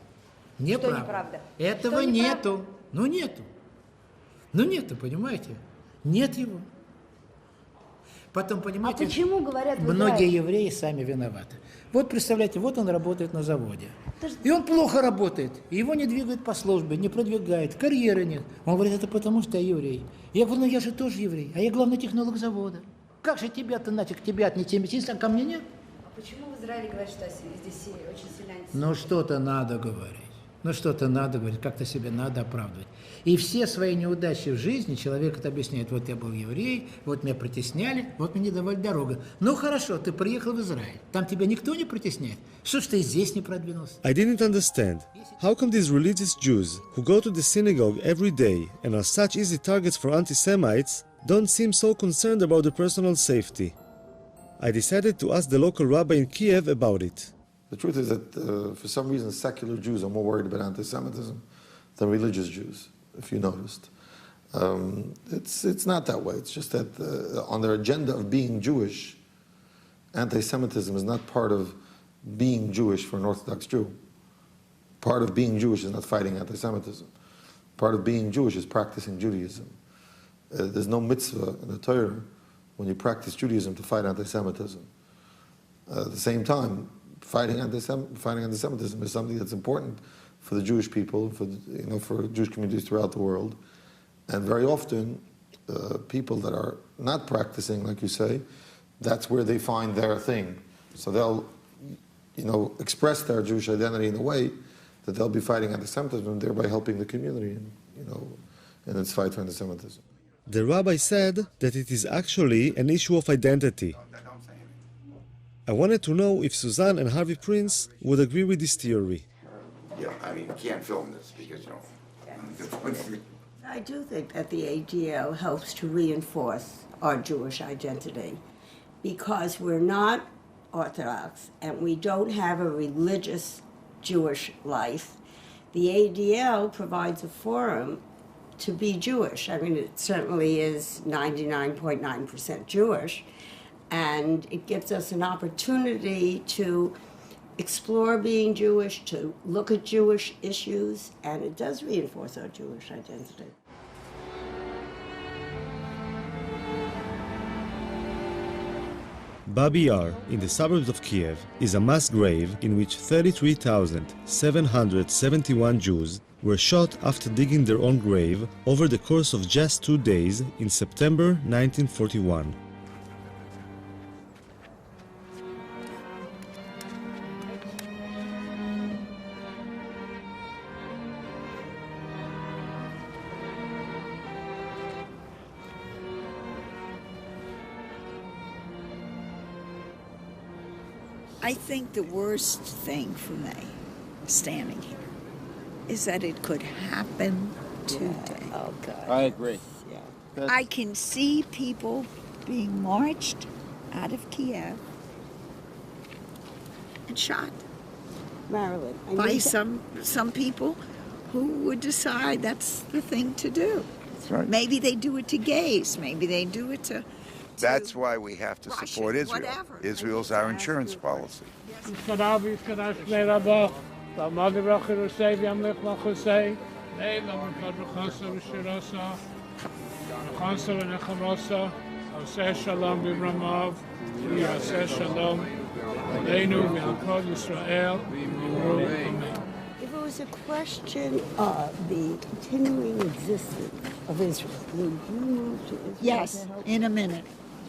Что неправда? Этого Что нету. Ну нету. Ну нету, понимаете? Нет его. Потом, понимаете, почему говорят в Израиле? многие евреи сами виноваты. Вот представляете, вот он работает на заводе. И он плохо работает. И его не двигают по службе, не продвигают, карьеры нет. Он говорит, это потому что я еврей. Я говорю, ну я же тоже еврей, а я главный технолог завода. Как же тебя-то нафиг, тебя антисемитизм, а ко мне нет? А почему в Израиле говорят, что здесь очень сильно антисемитизм? Ну что-то надо говорить. Ну что-то надо говорить, как-то себе надо оправдывать. И все свои неудачи в жизни человек это объясняет. Вот я был еврей, вот меня притесняли, вот мне не давали дорогу. Ну хорошо, ты приехал в Израиль. Там тебя никто не притесняет. Что ж ты здесь не продвинулся? I didn't understand. How come these religious Jews, who go to the synagogue every day and are such easy targets for anti-Semites, don't seem so concerned about their personal safety? I decided to ask the local rabbi in Kiev about it. The truth is that for some reason secular Jews are more worried about anti-Semitism than religious Jews, if you noticed. It's not that way. It's just that on their agenda of being Jewish, anti-Semitism is not part of being Jewish for an Orthodox Jew. Part of being Jewish is not fighting anti-Semitism. Part of being Jewish is practicing Judaism. There's no mitzvah in the Torah when you practice Judaism to fight anti-Semitism. At the same time, fighting anti-Semitism is something that's important for the Jewish people, for Jewish communities throughout the world. And very often, people that are not practicing, like you say, that's where they find their thing. So they'll, express their Jewish identity in a way that they'll be fighting anti-Semitism and thereby helping the community, in its fight for anti-Semitism. The rabbi said that it is actually an issue of identity. I wanted to know if Suzanne and Harvey Prince would agree with this theory. Yeah, I mean, you can't film this because, I do think that the ADL helps to reinforce our Jewish identity because we're not Orthodox and we don't have a religious Jewish life. The ADL provides a forum to be Jewish. I mean, it certainly is 99.9% Jewish, and it gives us an opportunity to explore being Jewish, to look at Jewish issues, and it does reinforce our Jewish identity. Babi Yar, in the suburbs of Kiev, is a mass grave in which 33,771 Jews were shot after digging their own grave over the course of just 2 days in September 1941. I think the worst thing for me, standing here, is that it could happen today. Oh, God. I agree. Yeah. I can see people being marched out of Kiev and shot. Marilyn, I by need to- some people who would decide that's the thing to do. That's right. Maybe they do it to gays. Maybe they do it to That's why we have to support Russians, Israel. whatever. Israel's our insurance policy. If it was a question of the continuing existence of Israel, would you move to Israel? Yes, to help? in a minute.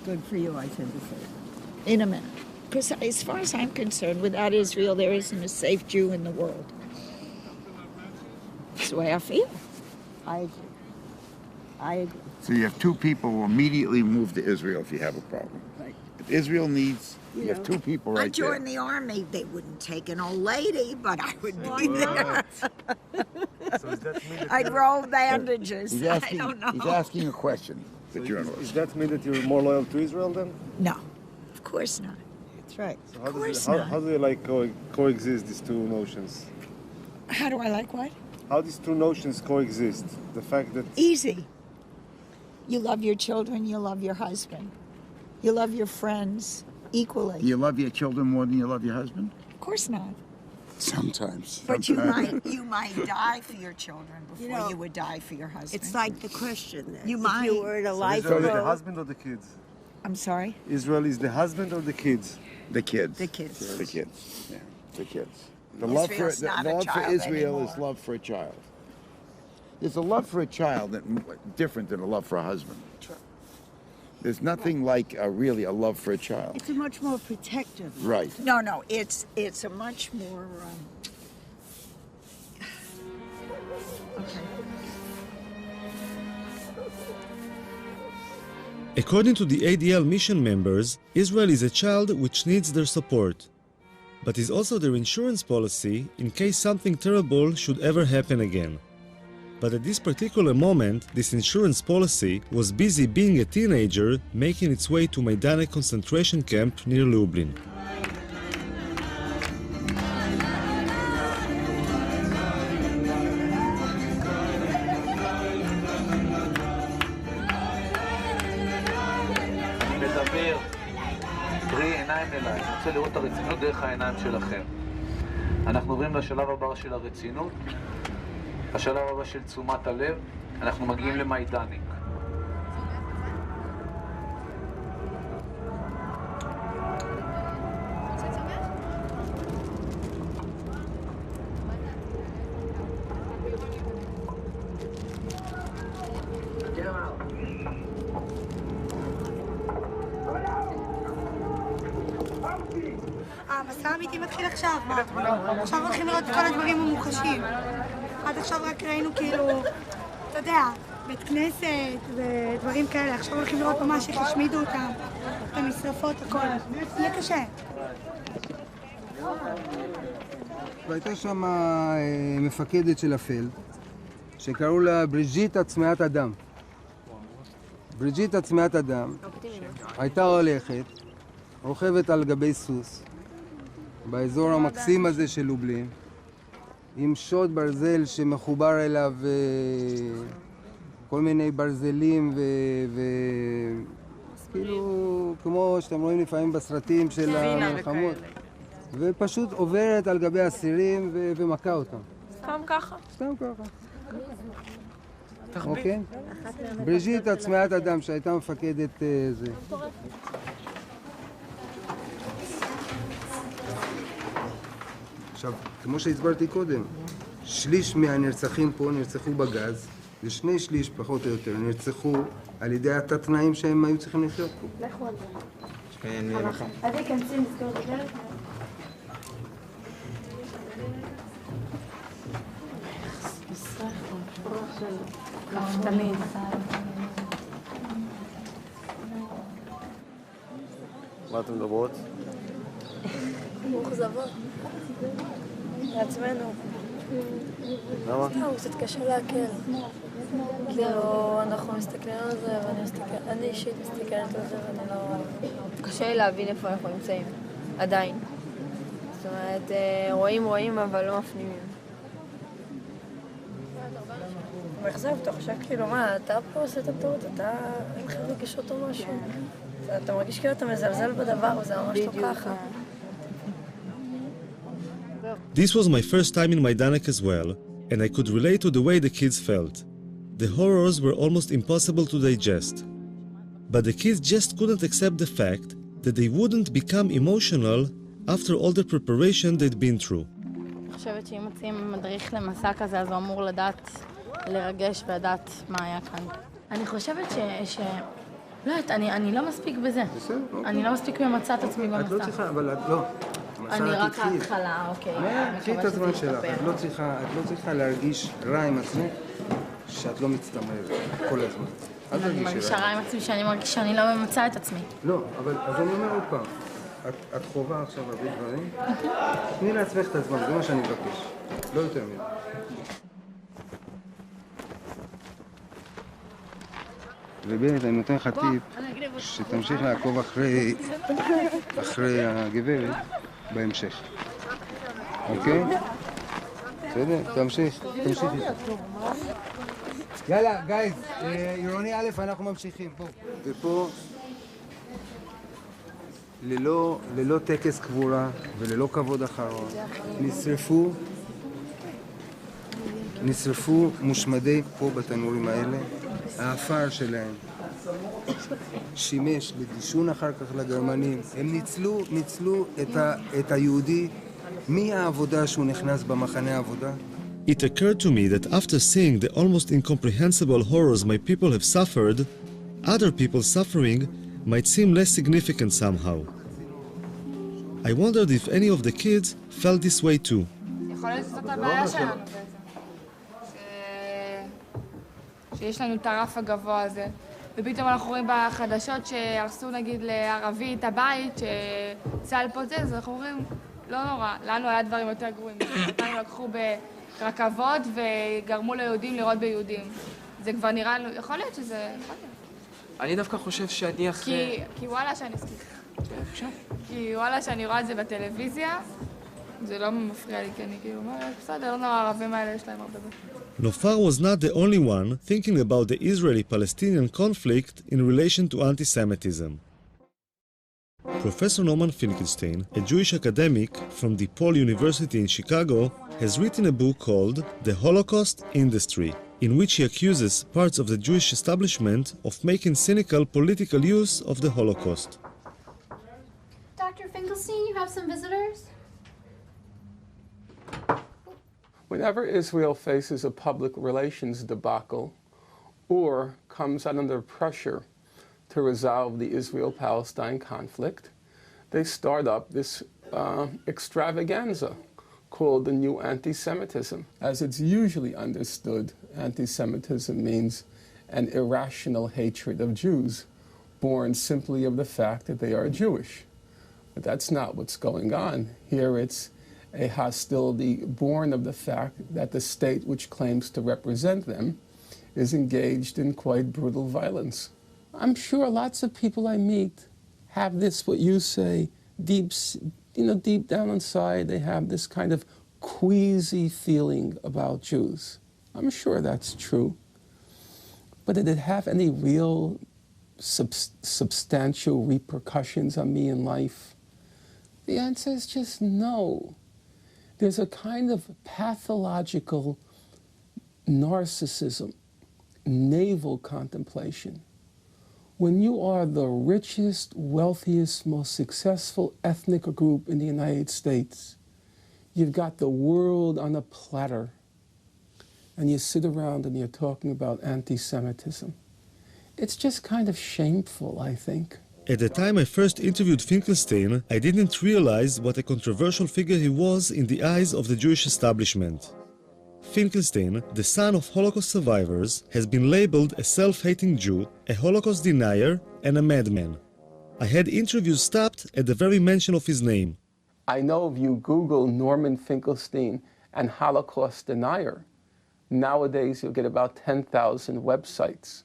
Good for you, I tend to say. In a minute. Because as far as I'm concerned, without Israel, there isn't a safe Jew in the world. That's the way I feel. I agree. I agree. So you have two people who immediately move to Israel if you have a problem. Right. If Israel needs, you have two people I right there. joined the army. They wouldn't take an old lady, but I would be there. I'd roll bandages. He's I asking, don't know. he's asking a question, the journalist. Does that mean that you're more loyal to Israel then? No, of course not. That's right. So how do you like coexist these two notions? How do I like what? How these two notions coexist? The fact that Easy. You love your children, you love your husband. You love your friends equally. Do you love your children more than you love your husband? Of course not. Sometimes. But you might die for your children before you would die for your husband. It's like the question then. You if might. you were in a life Israel is the road- husband or the kids? I'm sorry? Israel is the husband or the kids? The kids. The kids. The kids. Yeah, the kids. The Israel's love not the a love for child Israel anymore. is love for a child. There's a love for a child that different than a love for a husband. There's nothing like really a love for a child. It's a much more protective. Right. No, it's a much more. According to the ADL mission members, Israel is a child which needs their support, but is also their insurance policy in case something terrible should ever happen again. But at this particular moment, this insurance policy was busy being a teenager making its way to Maidane concentration camp near Lublin. אני מדבר, תראי עיניים אליי, אני רוצה לראות את הרצינות דרך העיניים שלכם. אנחנו עוברים לשלב הבא של הרצינות, השלב הבא של תשומת הלב, אנחנו מגיעים למיידניק. המסע האמיתי מתחיל עכשיו, מה? עכשיו הולכים לראות את כל הדברים המוחשים. עד עכשיו רק ראינו כאילו, אתה יודע, בית כנסת ודברים כאלה. עכשיו הולכים לראות ממש איך השמידו אותם, את המשרפות, הכל. יהיה קשה. והייתה שם מפקדת של הפלד, שקראו לה בריג'יטה צמאת אדם. בריג'יטה צמאת אדם הייתה הולכת, רוכבת על גבי סוס, באזור המקסים הזה של לובלין, עם שוד ברזל שמחובר אליו כל מיני ברזלים כאילו כמו שאתם רואים לפעמים בסרטים של המלחמות, ופשוט עוברת על גבי אסירים ומכה אותם. סתם ככה? סתם ככה. אוקיי? בריג'יטה צמאת אדם שהייתה מפקדת זה. עכשיו, כמו שהסברתי קודם, שליש מהנרצחים פה נרצחו בגז, ושני שליש פחות או יותר נרצחו על ידי התת-תנאים שהם היו צריכים לחיות פה. לכו על זה. אז ייכנסים לסגור את הדלת. תמיד. מה אתם מדברות? מאוכזבות. לעצמנו. למה? סתם, קצת קשה להקל. כאילו, אנחנו מסתכלים על זה, אני אישית מסתכלת על זה ואני לא... קשה לי להבין איפה אנחנו נמצאים, עדיין. זאת אומרת, רואים, אבל לא מפנימים. מאכזב, אתה חושב כאילו, מה, אתה פה עושה את הטעות, אתה אין לך רגשות או משהו. אתה מרגיש כאילו אתה מזלזל בדבר, וזה ממש לא ככה. This was my first time in Majdanek as well, and I could relate to the way the kids felt. The horrors were almost impossible to digest. But the kids just couldn't accept the fact that they wouldn't become emotional after all the preparation they'd been through. אני חושבת שאם מוצאים מדריך למסע כזה, אז הוא אמור לדעת, לרגש ולדעת מה היה כאן. אני חושבת לא יודעת, אני לא מספיק בזה. אני לא מספיק ממצא את עצמי במסע. את לא צריכה, אבל את לא. אני רק ההתחלה, אוקיי. קחי את הזמן שלך, את לא צריכה להרגיש רע עם עצמך שאת לא מצטמרת כל הזמן. אני מרגישה רע עם עצמי שאני מרגישה שאני לא ממצא את עצמי. לא, אבל אז אני אומר עוד פעם, את חובה עכשיו הרבה דברים, תני לעצמך את הזמן, זה מה שאני מבקש, לא יותר מזה. ובאמת, אני נותן לך טיפ שתמשיך לעקוב אחרי הגברת בהמשך. אוקיי? בסדר? תמשיך איתה. יאללה, גייז, עירוני א', אנחנו ממשיכים. ופה, ללא טקס קבורה וללא כבוד אחרון, נשרפו מושמדי פה בתנורים האלה, האפר שלהם שימש לדישון אחר כך לגרמנים. הם ניצלו את היהודי מהעבודה שהוא נכנס במחנה העבודה. It occurred to me that after seeing the almost incomprehensible horrors my people have suffered, other people's suffering might seem less significant somehow. I wondered if any of the kids felt this way too. יכול להיות שזאת הבעיה שלנו שיש לנו את הרף הגבוה הזה, ופתאום אנחנו רואים בחדשות שהרסו נגיד לערבי את הבית, שצה"ל פוצץ, אז אנחנו אומרים, לא נורא, לנו היה דברים יותר גרועים. אותנו לקחו ברכבות וגרמו ליהודים לראות ביהודים. זה כבר נראה לנו, יכול להיות שזה... יכול להיות. אני דווקא חושב שאני אחרי... כי וואלה שאני כי וואלה שאני רואה את זה בטלוויזיה, זה לא מפריע לי, כי אני כאילו אומרת, בסדר, לא נורא, הערבים האלה יש להם הרבה. Nofar was not the only one thinking about the Israeli-Palestinian conflict in relation to anti-Semitism. Professor Norman Finkelstein, a Jewish academic from DePaul University in Chicago, has written a book called The Holocaust Industry, in which he accuses parts of the Jewish establishment of making cynical political use of the Holocaust. Dr. Finkelstein, you have some visitors? Whenever Israel faces a public relations debacle or comes under pressure to resolve the Israel-Palestine conflict, they start up this extravaganza called the new anti-Semitism. As it's usually understood, anti-Semitism means an irrational hatred of Jews, born simply of the fact that they are Jewish. But that's not what's going on. Here it's a hostility born of the fact that the state which claims to represent them is engaged in quite brutal violence. I'm sure lots of people I meet have this, what you say, deep down inside, they have this kind of queasy feeling about Jews. I'm sure that's true. But did it have any real substantial repercussions on me in life? The answer is just no. There's a kind of pathological narcissism, navel contemplation. When you are the richest, wealthiest, most successful ethnic group in the United States, you've got the world on a platter, and you sit around and you're talking about anti-Semitism. It's just kind of shameful, I think. At the time I first interviewed Finkelstein, I didn't realize what a controversial figure he was in the eyes of the Jewish establishment. Finkelstein, the son of Holocaust survivors, has been labeled a self-hating Jew, a Holocaust denier, and a madman. I had interviews stopped at the very mention of his name. I know if you Google Norman Finkelstein and Holocaust denier, nowadays you'll get about 10,000 websites.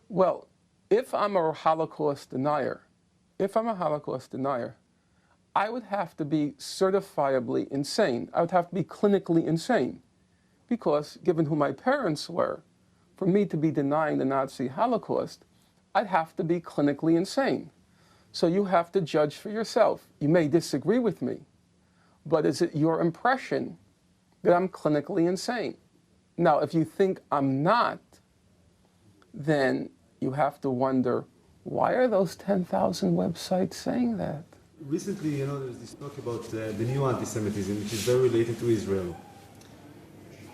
Well, if I'm a Holocaust denier, I would have to be certifiably insane. I would have to be clinically insane. Because given who my parents were, for me to be denying the Nazi Holocaust, I'd have to be clinically insane. So you have to judge for yourself. You may disagree with me, but is it your impression that I'm clinically insane? Now, if you think I'm not, then you have to wonder, why are those 10,000 websites saying that? Recently, there's this talk about the new anti-Semitism, which is very related to Israel.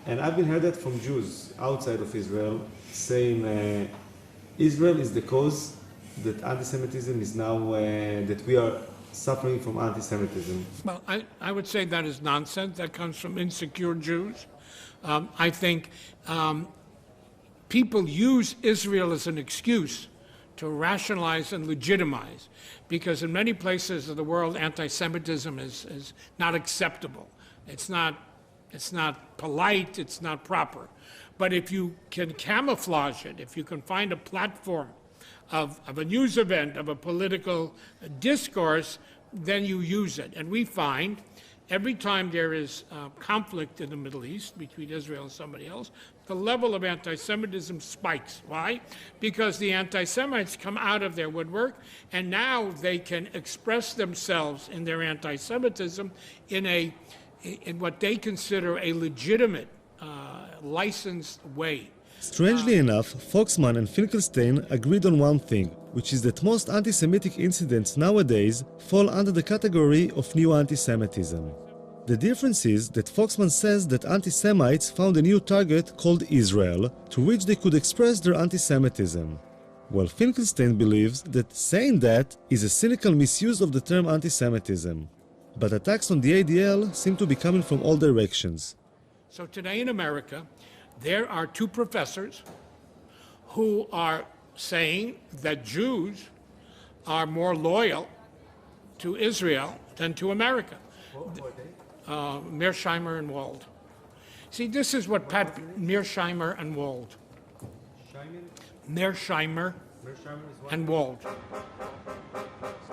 And I've been heard that from Jews outside of Israel, saying Israel is the cause that anti-Semitism is now, that we are suffering from anti-Semitism. Well, I would say that is nonsense. That comes from insecure Jews. I think people use Israel as an excuse to rationalize and legitimize, because in many places of the world, anti-Semitism is not acceptable. It's not polite, it's not proper. But if you can camouflage it, if you can find a platform of a news event, of a political discourse, then you use it. And we find every time there is conflict in the Middle East between Israel and somebody else, the level of anti-Semitism spikes. Why? Because the anti-Semites come out of their woodwork, and now they can express themselves in their anti-Semitism in what they consider a legitimate, licensed way. Strangely enough, Foxman and Finkelstein agreed on one thing, which is that most anti-Semitic incidents nowadays fall under the category of new anti-Semitism. The difference is that Foxman says that anti-Semites found a new target called Israel, to which they could express their anti-Semitism, while Finkelstein believes that saying that is a cynical misuse of the term anti-Semitism. But attacks on the ADL seem to be coming from all directions. So today in America, there are two professors who are saying that Jews are more loyal to Israel than to America. Mearsheimer and Wald. See, this is what Mearsheimer and Wald. Mearsheimer and Wald.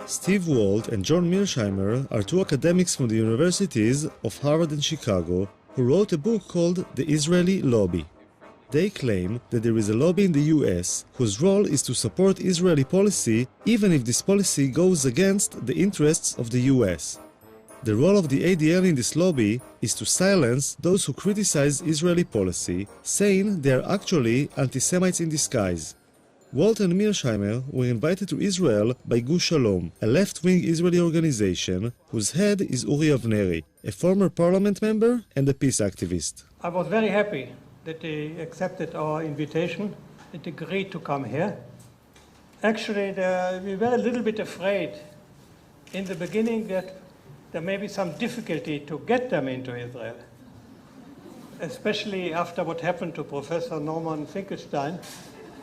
Steve Wald and John Mearsheimer are two academics from the universities of Harvard and Chicago who wrote a book called The Israeli Lobby. They claim that there is a lobby in the US whose role is to support Israeli policy even if this policy goes against the interests of the US. The role of the ADL in this lobby is to silence those who criticize Israeli policy, saying they are actually anti-Semites in disguise. Walt and Mearsheimer were invited to Israel by Gush Shalom, a left-wing Israeli organization whose head is Uri Avneri, a former parliament member and a peace activist. I was very happy that they accepted our invitation and agreed to come here. Actually, we were a little bit afraid in the beginning that there may be some difficulty to get them into Israel, especially after what happened to Professor Norman Finkelstein,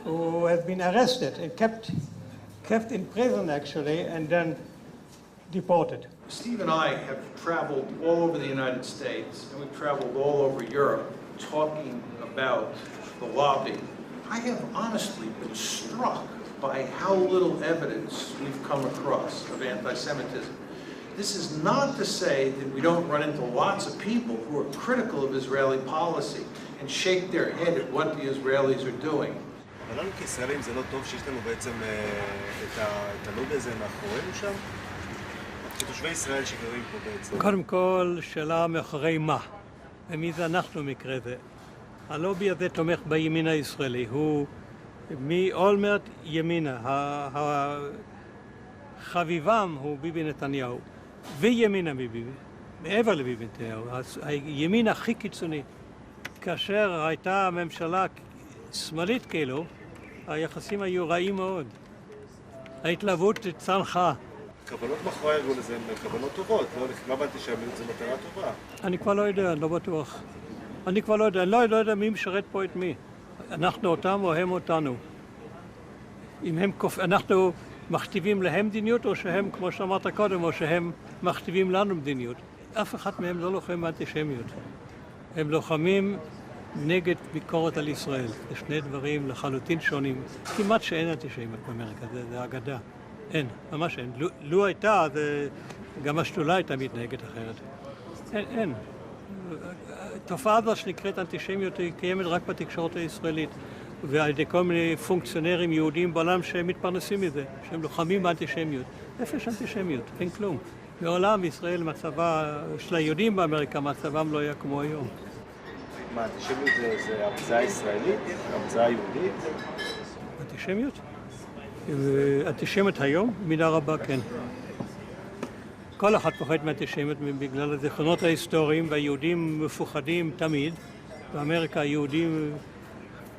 who has been arrested and kept in prison, actually, and then deported. Steve and I have traveled all over the United States, and we've traveled all over Europe talking about the lobby. I have honestly been struck by how little evidence we've come across of anti-Semitism. This is not to say that we don't run into lots of people who are critical of Israeli policy and shake their head at what the Israelis are doing. אבל לנו כישראלים זה לא טוב שיש לנו בעצם את הלובי הזה מאחורינו שם? כתושבי ישראל שגרים פה בעצם. קודם כל, שאלה מאחורי מה? ומי זה אנחנו במקרה זה? הלובי הזה תומך בימין הישראלי, הוא מאולמרט ימינה, חביבם הוא ביבי נתניהו, וימינה מביבי, מעבר לביבי נתניהו, הימין הכי קיצוני. כאשר הייתה הממשלה שמאלית כאילו, היחסים היו רעים מאוד. ההתלהבות צנחה. כוונות מאחורי הארגון הזה הן כוונות טובות, לא הבנתי שהאנטישמיות זו מטרה טובה. אני כבר לא יודע, לא בטוח. אני כבר לא יודע, אני לא יודע מי משרת פה את מי. אנחנו אותם או הם אותנו. אם הם אנחנו מכתיבים להם מדיניות, או שהם, כמו שאמרת קודם, או שהם מכתיבים לנו מדיניות. אף אחד מהם לא לוחם באנטישמיות. הם לוחמים נגד ביקורת על ישראל. זה שני דברים לחלוטין שונים. כמעט שאין אנטישמיות באמריקה, זה אגדה. אין, ממש אין. לו הייתה, גם השדולה הייתה מתנהגת אחרת. אין. התופעה הזו שנקראת אנטישמיות היא קיימת רק בתקשורת הישראלית, ועל ידי כל מיני פונקציונרים יהודים בעולם שהם מתפרנסים מזה, שהם לוחמים באנטישמיות. איפה יש אנטישמיות? אין כלום. מעולם ישראל מצבה של היהודים באמריקה, מצבם לא היה כמו היום. מה, אנטישמיות זה המצאה ישראלית? המצאה יהודית? אנטישמיות? אנטישמיות היום? מידה רבה, כן. כל אחד פוחד מאנטישמיות בגלל הזיכרונות ההיסטוריים, והיהודים מפוחדים תמיד. באמריקה היהודים,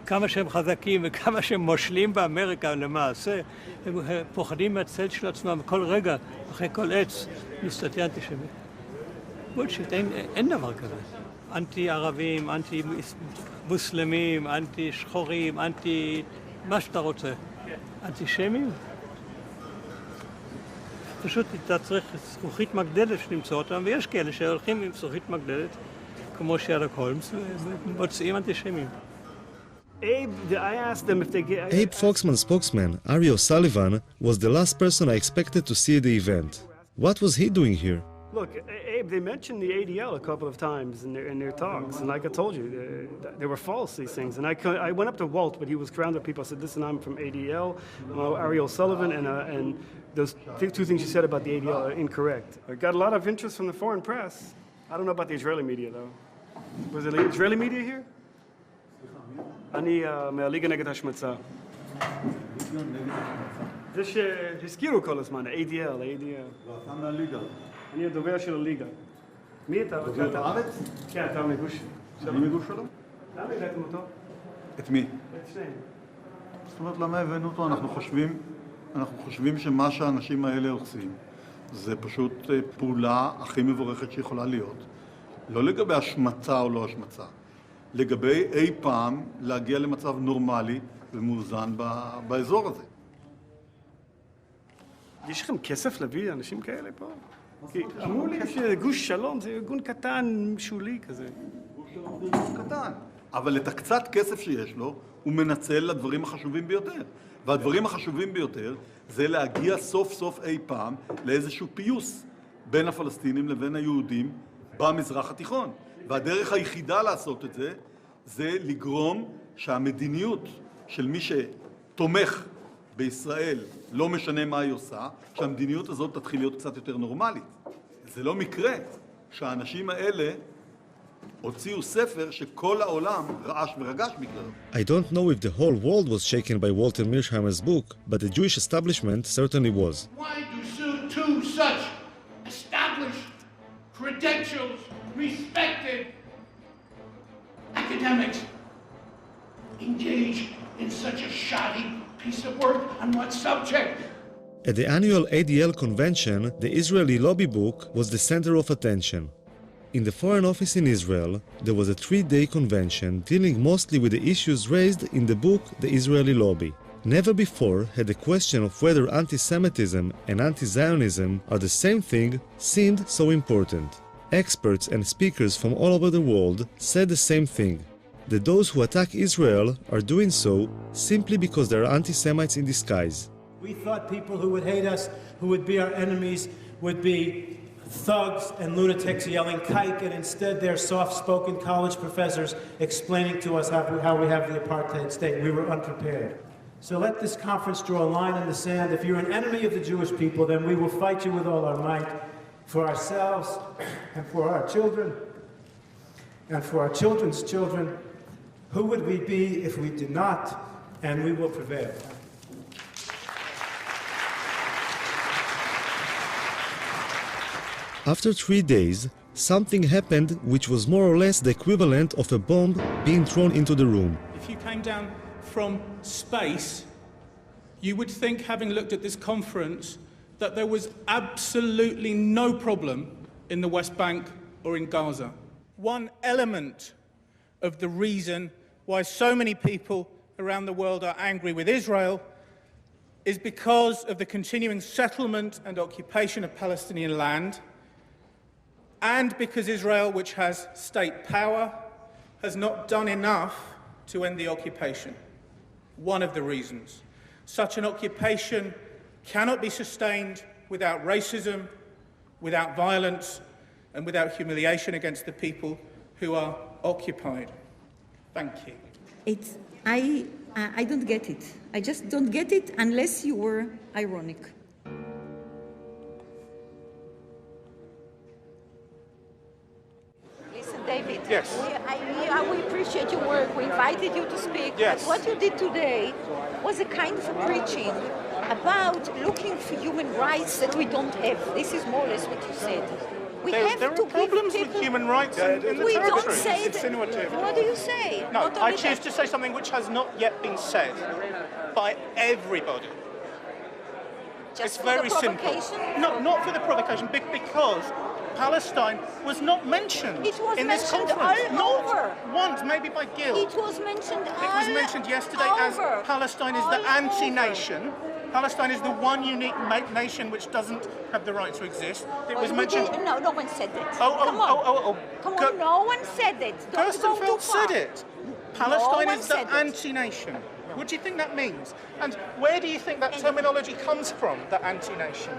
כמה שהם חזקים וכמה שהם מושלים באמריקה למעשה, הם פוחדים מהצל של עצמם. כל רגע, אחרי כל עץ, מסתתר אנטישמיות. בולשיט, אין דבר כזה. אנטי-ערבים, אנטי-מוסלמים, אנטי-שחורים, אנטי... מה שאתה רוצה. אנטישמים? פשוט אתה צריך זכוכית מגדלת שנמצא אותם, ויש כאלה שהולכים עם זכוכית מגדלת, כמו שרלוק הולמס, ומוצאים אנטישמים. Abe Foxman's spokesman, Ari O'Sullivan, was the last person I expected to see at the event. What was he doing here? Look, Abe, they mentioned the ADL a couple of times in their talks, and like I told you, they were false, these things. And I went up to Walt, but he was surrounded with people. I said, listen, I'm from ADL, Ari O'Sullivan, and those two things you said about the ADL are incorrect. I got a lot of interest from the foreign press. I don't know about the Israeli media, though. Was there Israeli media here? אני מהליגה נגד השמצה. זה שהזכירו כל הזמן, ADL. לא, אתה מהליגה. אני הדובר של הליגה. מי אתה? דובר בארץ? כן, אתה מגוש. אני מגוש שלו? למה הבאתם אותו? את מי? את שניהם. זאת אומרת, למה הבאנו אותו? אנחנו חושבים שמה שהאנשים האלה עושים זה פשוט פעולה הכי מבורכת שיכולה להיות. לא לגבי השמצה או לא השמצה. לגבי אי פעם להגיע למצב נורמלי ומאוזן באזור הזה. יש לכם כסף להביא אנשים כאלה פה? כי אמרו לי שגוש שלום זה ארגון קטן, שולי כזה. גוש שלום זה ארגון קטן. אבל את הקצת כסף שיש לו, הוא מנצל לדברים החשובים ביותר. והדברים החשובים ביותר זה להגיע סוף סוף אי פעם לאיזשהו פיוס בין הפלסטינים לבין היהודים במזרח התיכון. והדרך היחידה לעשות את זה, זה לגרום שהמדיניות של מי שתומך בישראל, לא משנה מה היא עושה, שהמדיניות הזאת תתחיל להיות קצת יותר נורמלית. זה לא מקרה שהאנשים האלה הוציאו ספר שכל העולם רעש ורגש בגללו. I don't know if the whole world was shaken by Walter Mearsheimer's book, but the Jewish establishment certainly was. Why do two such established, credentials, respected academics engage in such a shoddy piece of work on what subject? At the annual ADL convention, the Israeli lobby book was the center of attention. In the Foreign Office in Israel, there was a 3-day convention dealing mostly with the issues raised in the book The Israeli Lobby. Never before had the question of whether anti-Semitism and anti-Zionism are the same thing seemed so important. Experts and speakers from all over the world said the same thing, that those who attack Israel are doing so simply because they are anti-Semites in disguise. We thought people who would hate us, who would be our enemies, would be thugs and lunatics yelling kike, and instead they're soft-spoken college professors explaining to us how we have the apartheid state. We were unprepared. So let this conference draw a line in the sand. If you're an enemy of the Jewish people, then we will fight you with all our might for ourselves and for our children and for our children's children. Who would we be if we did not? And we will prevail. After 3 days, something happened which was more or less the equivalent of a bomb being thrown into the room. If you came down from space, you would think, having looked at this conference, that there was absolutely no problem in the West Bank or in Gaza. One element of the reason why so many people around the world are angry with Israel is because of the continuing settlement and occupation of Palestinian land, and because Israel, which has state power, has not done enough to end the occupation. One of the reasons. Such an occupation cannot be sustained without racism, without violence, and without humiliation against the people who are occupied. Thank you. I don't get it. I just don't get it unless you were ironic. Listen, David. Yes. We appreciate your work. We invited you to speak. Yes. But what you did today was a kind of a preaching about looking for human rights that we don't have. This is more or less what you said. There are problems with human rights in the we territory. don't say It's insinuative. What do you say? No, Not I only choose that. to say something which has not yet been said by everybody. Just it's for very the simple. provocation? No, not for the provocation, because Palestine was not mentioned It was in this mentioned conference. all Not over. once, maybe by guilt. It was mentioned It was mentioned yesterday as Palestine is the anti-nation. Palestine is the one unique nation which doesn't have the right to exist. It was mentioned. No, no one said that. Come on. Come on, no one said that. Don't go too Gerstenfeld far. said it. Palestine No is one the said it. anti-nation. What do you think that means? And where do you think that terminology comes from, the anti-nation?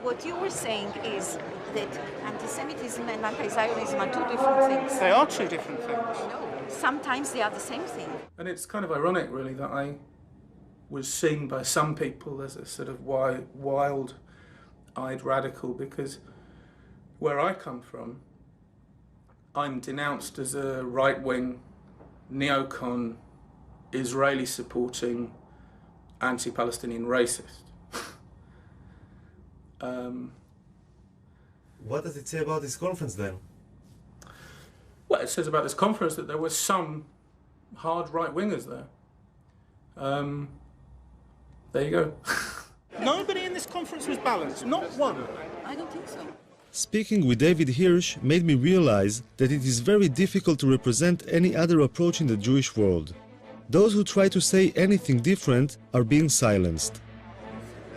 What you were saying is that anti-Semitism and anti-Zionism are two different things. They are two different things. No, sometimes they are the same thing. And it's kind of ironic, really, that I was seen by some people as a sort of wild-eyed radical, because where I come from, I'm denounced as a right-wing, neocon, Israeli-supporting, anti-Palestinian racist. What does it say about this conference then? Well, it says about this conference that there were some hard right-wingers there. There you go. Nobody in this conference was balanced, not one. I don't think so. Speaking with David Hirsch made me realize that it is very difficult to represent any other approach in the Jewish world. Those who try to say anything different are being silenced.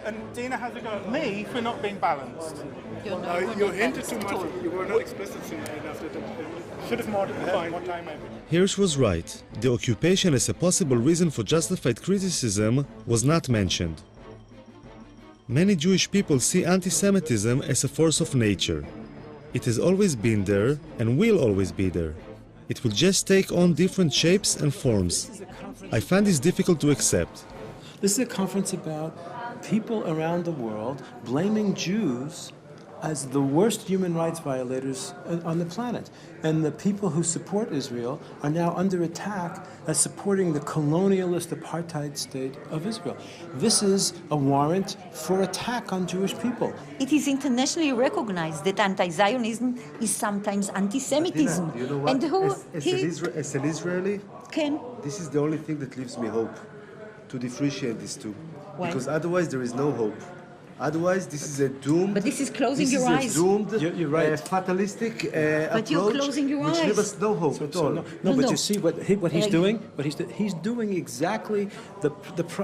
And Dina has a go at me for not being balanced. You hinted too much. You were not explicit enough. Should have more time maybe. Hirsch was right. The occupation as a possible reason for justified criticism was not mentioned. Many Jewish people see anti-Semitism as a force of nature. It has always been there and will always be there. It will just take on different shapes and forms. I find this difficult to accept. This is a conference about people around the world blaming Jews as the worst human rights violators on the planet. And the people who support Israel are now under attack as supporting the colonialist apartheid state of Israel. This is a warrant for attack on Jewish people. It is internationally recognized that anti-Zionism is sometimes anti-Semitism. You know what? And who As an Israeli, can? this is the only thing that leaves me hope, to differentiate these two. Why? Because otherwise there is no hope. Otherwise, this is a doomed. But this is closing your eyes. This is a doomed, You're right. fatalistic But approach, you're closing your which eyes. leaves us no hope at all. But you see what he's doing? He's doing exactly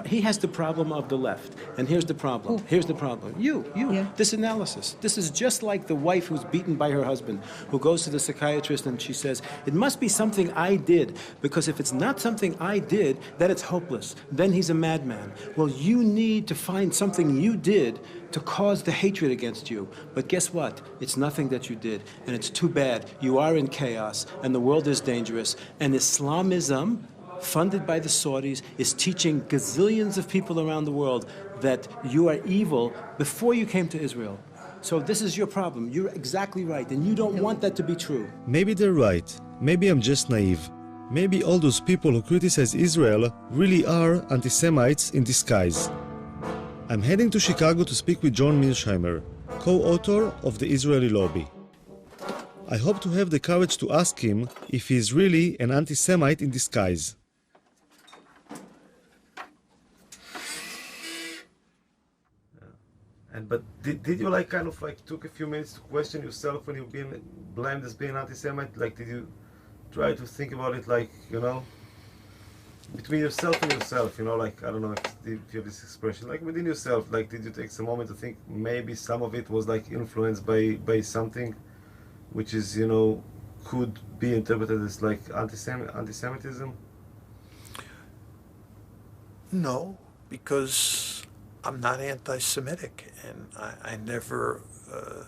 he has the problem of the left. And here's the problem. Who? Here's the problem. You. Yeah. This analysis. This is just like the wife who's beaten by her husband, who goes to the psychiatrist and she says, it must be something I did, because if it's not something I did, then it's hopeless. Then he's a madman. Well, you need to find something you did to cause the hatred against you. But guess what? It's nothing that you did, and it's too bad. You are in chaos, and the world is dangerous, and Islamism, funded by the Saudis, is teaching gazillions of people around the world that you are evil before you came to Israel. So this is your problem. You're exactly right, and you don't want that to be true. Maybe they're right. Maybe I'm just naive. Maybe all those people who criticize Israel really are anti-Semites in disguise. I'm heading to Chicago to speak with John Mearsheimer, co-author of the Israeli Lobby. I hope to have the courage to ask him if he is really an anti-Semite in disguise. But did you took a few minutes to question yourself when you've been blamed as being anti-Semite? Did you try to think about it between yourself and yourself, you know, like, I don't know if you have this expression, like within yourself, like, did you take some moment to think maybe some of it was like influenced by something which is, you know, could be interpreted as like anti-Semitism? No, because I'm not anti-Semitic, and I never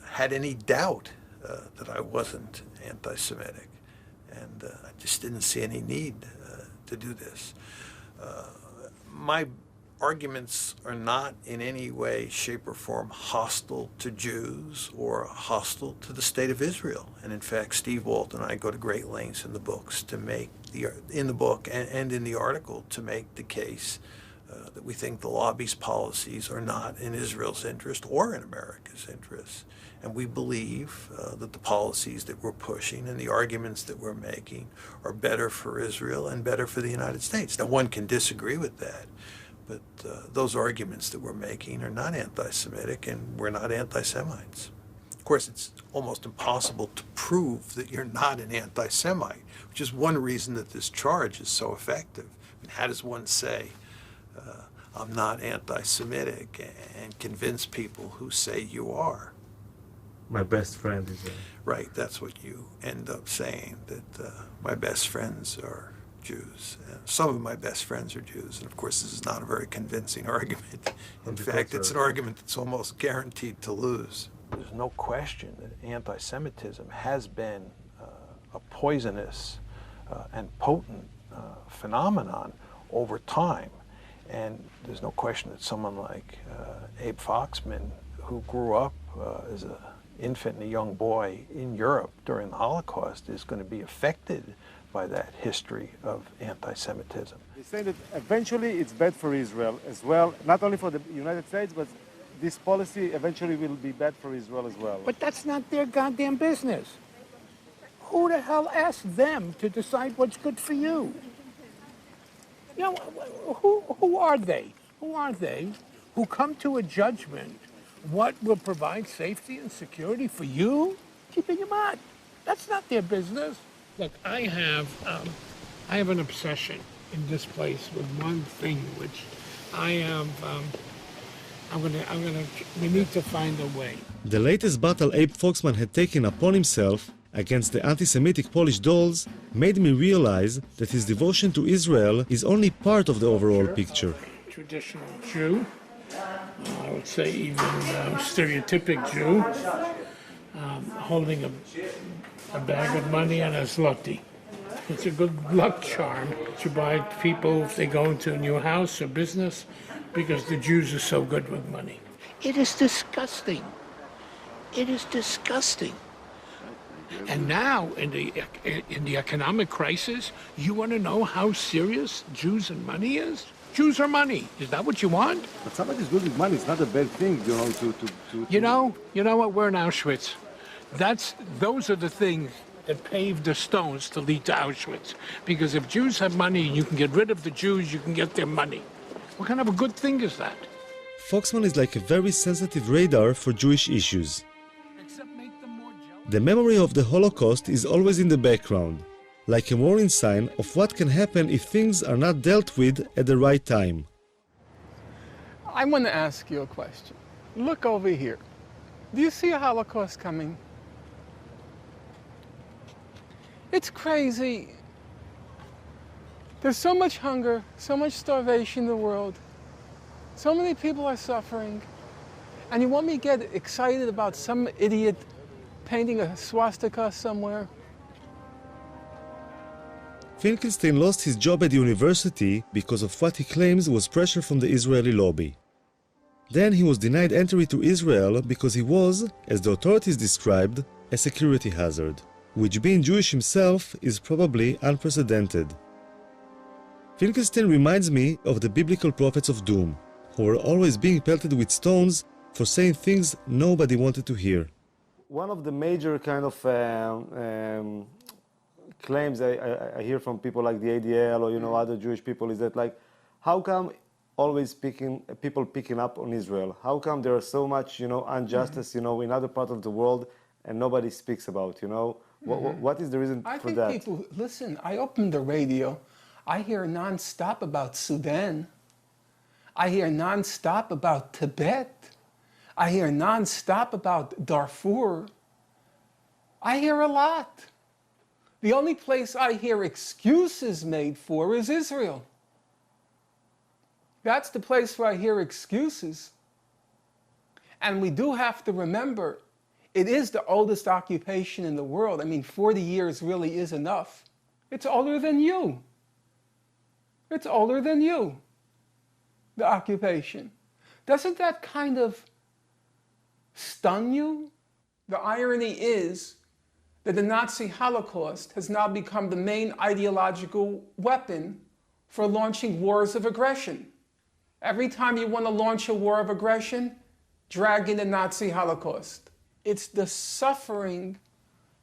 had any doubt that I wasn't anti-Semitic, and I just didn't see any need to do this. My arguments are not in any way, shape, or form hostile to Jews or hostile to the State of Israel. And in fact, Steve Walt and I go to great lengths in the books to make in the book and in the article to make the case that we think the lobby's policies are not in Israel's interest or in America's interest. And we believe that the policies that we're pushing and the arguments that we're making are better for Israel and better for the United States. Now, one can disagree with that, but those arguments that we're making are not anti-Semitic, and we're not anti-Semites. Of course, it's almost impossible to prove that you're not an anti-Semite, which is one reason that this charge is so effective. I mean, how does one say, I'm not anti-Semitic, and convince people who say you are? My best friend is Right, that's what you end up saying, that my best friends are Jews. Some of my best friends are Jews, and of course this is not a very convincing argument. In fact, it's an argument that's almost guaranteed to lose. There's no question that anti-Semitism has been a poisonous and potent phenomenon over time. And there's no question that someone like Abe Foxman, who grew up as an infant and a young boy in Europe during the Holocaust, is going to be affected by that history of anti-Semitism. They say that eventually it's bad for Israel as well, not only for the United States, but this policy eventually will be bad for Israel as well. But that's not their goddamn business. Who the hell asked them to decide what's good for you? You know, who are they? Who are they who come to a judgment what will provide safety and security for you? Keep in your mind. That's not their business. Look, I have an obsession in this place with one thing, which we need to find a way. The latest battle Abe Foxman had taken upon himself against the anti-Semitic Polish dolls made me realize that his devotion to Israel is only part of the overall picture. Traditional Jew, I would say even stereotypic Jew, holding a bag of money and a zloty. It's a good luck charm to buy people if they go into a new house or business, because the Jews are so good with money. It is disgusting. It is disgusting. And now, in the economic crisis, you want to know how serious Jews and money is? Jews are money. Is that what you want? But somebody's good with money. It's not a bad thing, you know, You know what? We're in Auschwitz. Those are the things that paved the stones to lead to Auschwitz. Because if Jews have money and you can get rid of the Jews, you can get their money. What kind of a good thing is that? Foxman is like a very sensitive radar for Jewish issues. The memory of the Holocaust is always in the background, like a warning sign of what can happen if things are not dealt with at the right time. I want to ask you a question. Look over here. Do you see a Holocaust coming? It's crazy. There's so much hunger, so much starvation in the world. So many people are suffering. And you want me to get excited about some idiot painting a swastika somewhere? Finkelstein lost his job at the university because of what he claims was pressure from the Israeli lobby. Then he was denied entry to Israel because he was, as the authorities described, a security hazard, which being Jewish himself is probably unprecedented. Finkelstein reminds me of the biblical prophets of doom, who were always being pelted with stones for saying things nobody wanted to hear. One of the major kind of claims I hear from people like the ADL or other Jewish people is that, like, how come always people picking up on Israel? How come there are so much injustice in other parts of the world and nobody speaks about? What is the reason for that? I think people listen. I opened the radio. I hear nonstop about Sudan. I hear nonstop about Tibet. I hear nonstop about Darfur. I hear a lot. The only place I hear excuses made for is Israel. That's the place where I hear excuses. And we do have to remember, it is the oldest occupation in the world. I mean, 40 years really is enough. It's older than you. It's older than you, the occupation. Doesn't that kind of stun you? The irony is that the Nazi Holocaust has now become the main ideological weapon for launching wars of aggression. Every time you want to launch a war of aggression, drag in the Nazi Holocaust. It's the suffering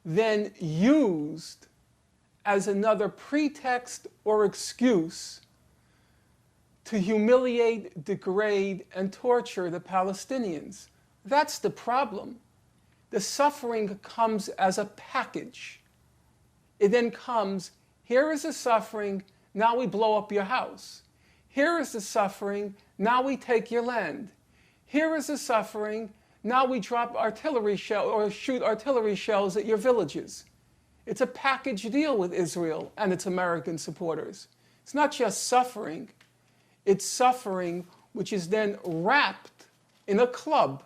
then used as another pretext or excuse to humiliate, degrade, and torture the Palestinians. That's the problem. The suffering comes as a package. It then comes, here is the suffering, now we blow up your house. Here is the suffering, now we take your land. Here is the suffering, now we drop artillery shell or shoot artillery shells at your villages. It's a package deal with Israel and its American supporters. It's not just suffering, it's suffering which is then wrapped in a club.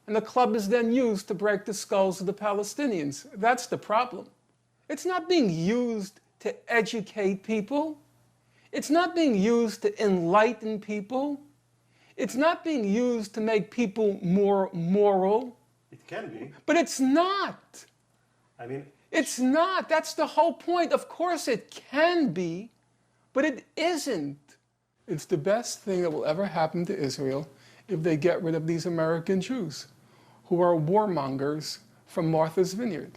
And the club is then used to break the skulls of the Palestinians. That's the problem. It's not being used to educate people. It's not being used to enlighten people. It's not being used to make people more moral. It can be. But it's not. I mean, it's not. That's the whole point. Of course it can be, but it isn't. It's the best thing that will ever happen to Israel if they get rid of these American Jews who are warmongers from Martha's Vineyard.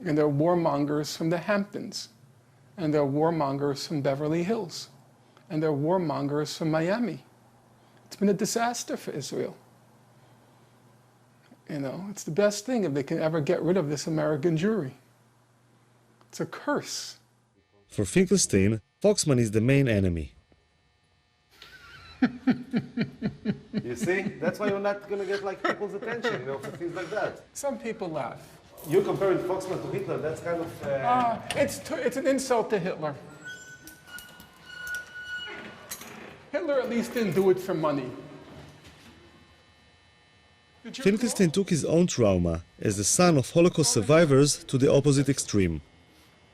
And they're warmongers from the Hamptons. And they're warmongers from Beverly Hills. And they're warmongers from Miami. It's been a disaster for Israel. You know, it's the best thing if they can ever get rid of this American Jewry. It's a curse. For Finkelstein, Foxman is the main enemy. You see? That's why you're not going to get like people's attention, you know, for things like that. Some people laugh. You comparing Foxman to Hitler, that's kind of... It's an insult to Hitler. Hitler at least didn't do it for money. Finkelstein took his own trauma as the son of Holocaust survivors to the opposite extreme.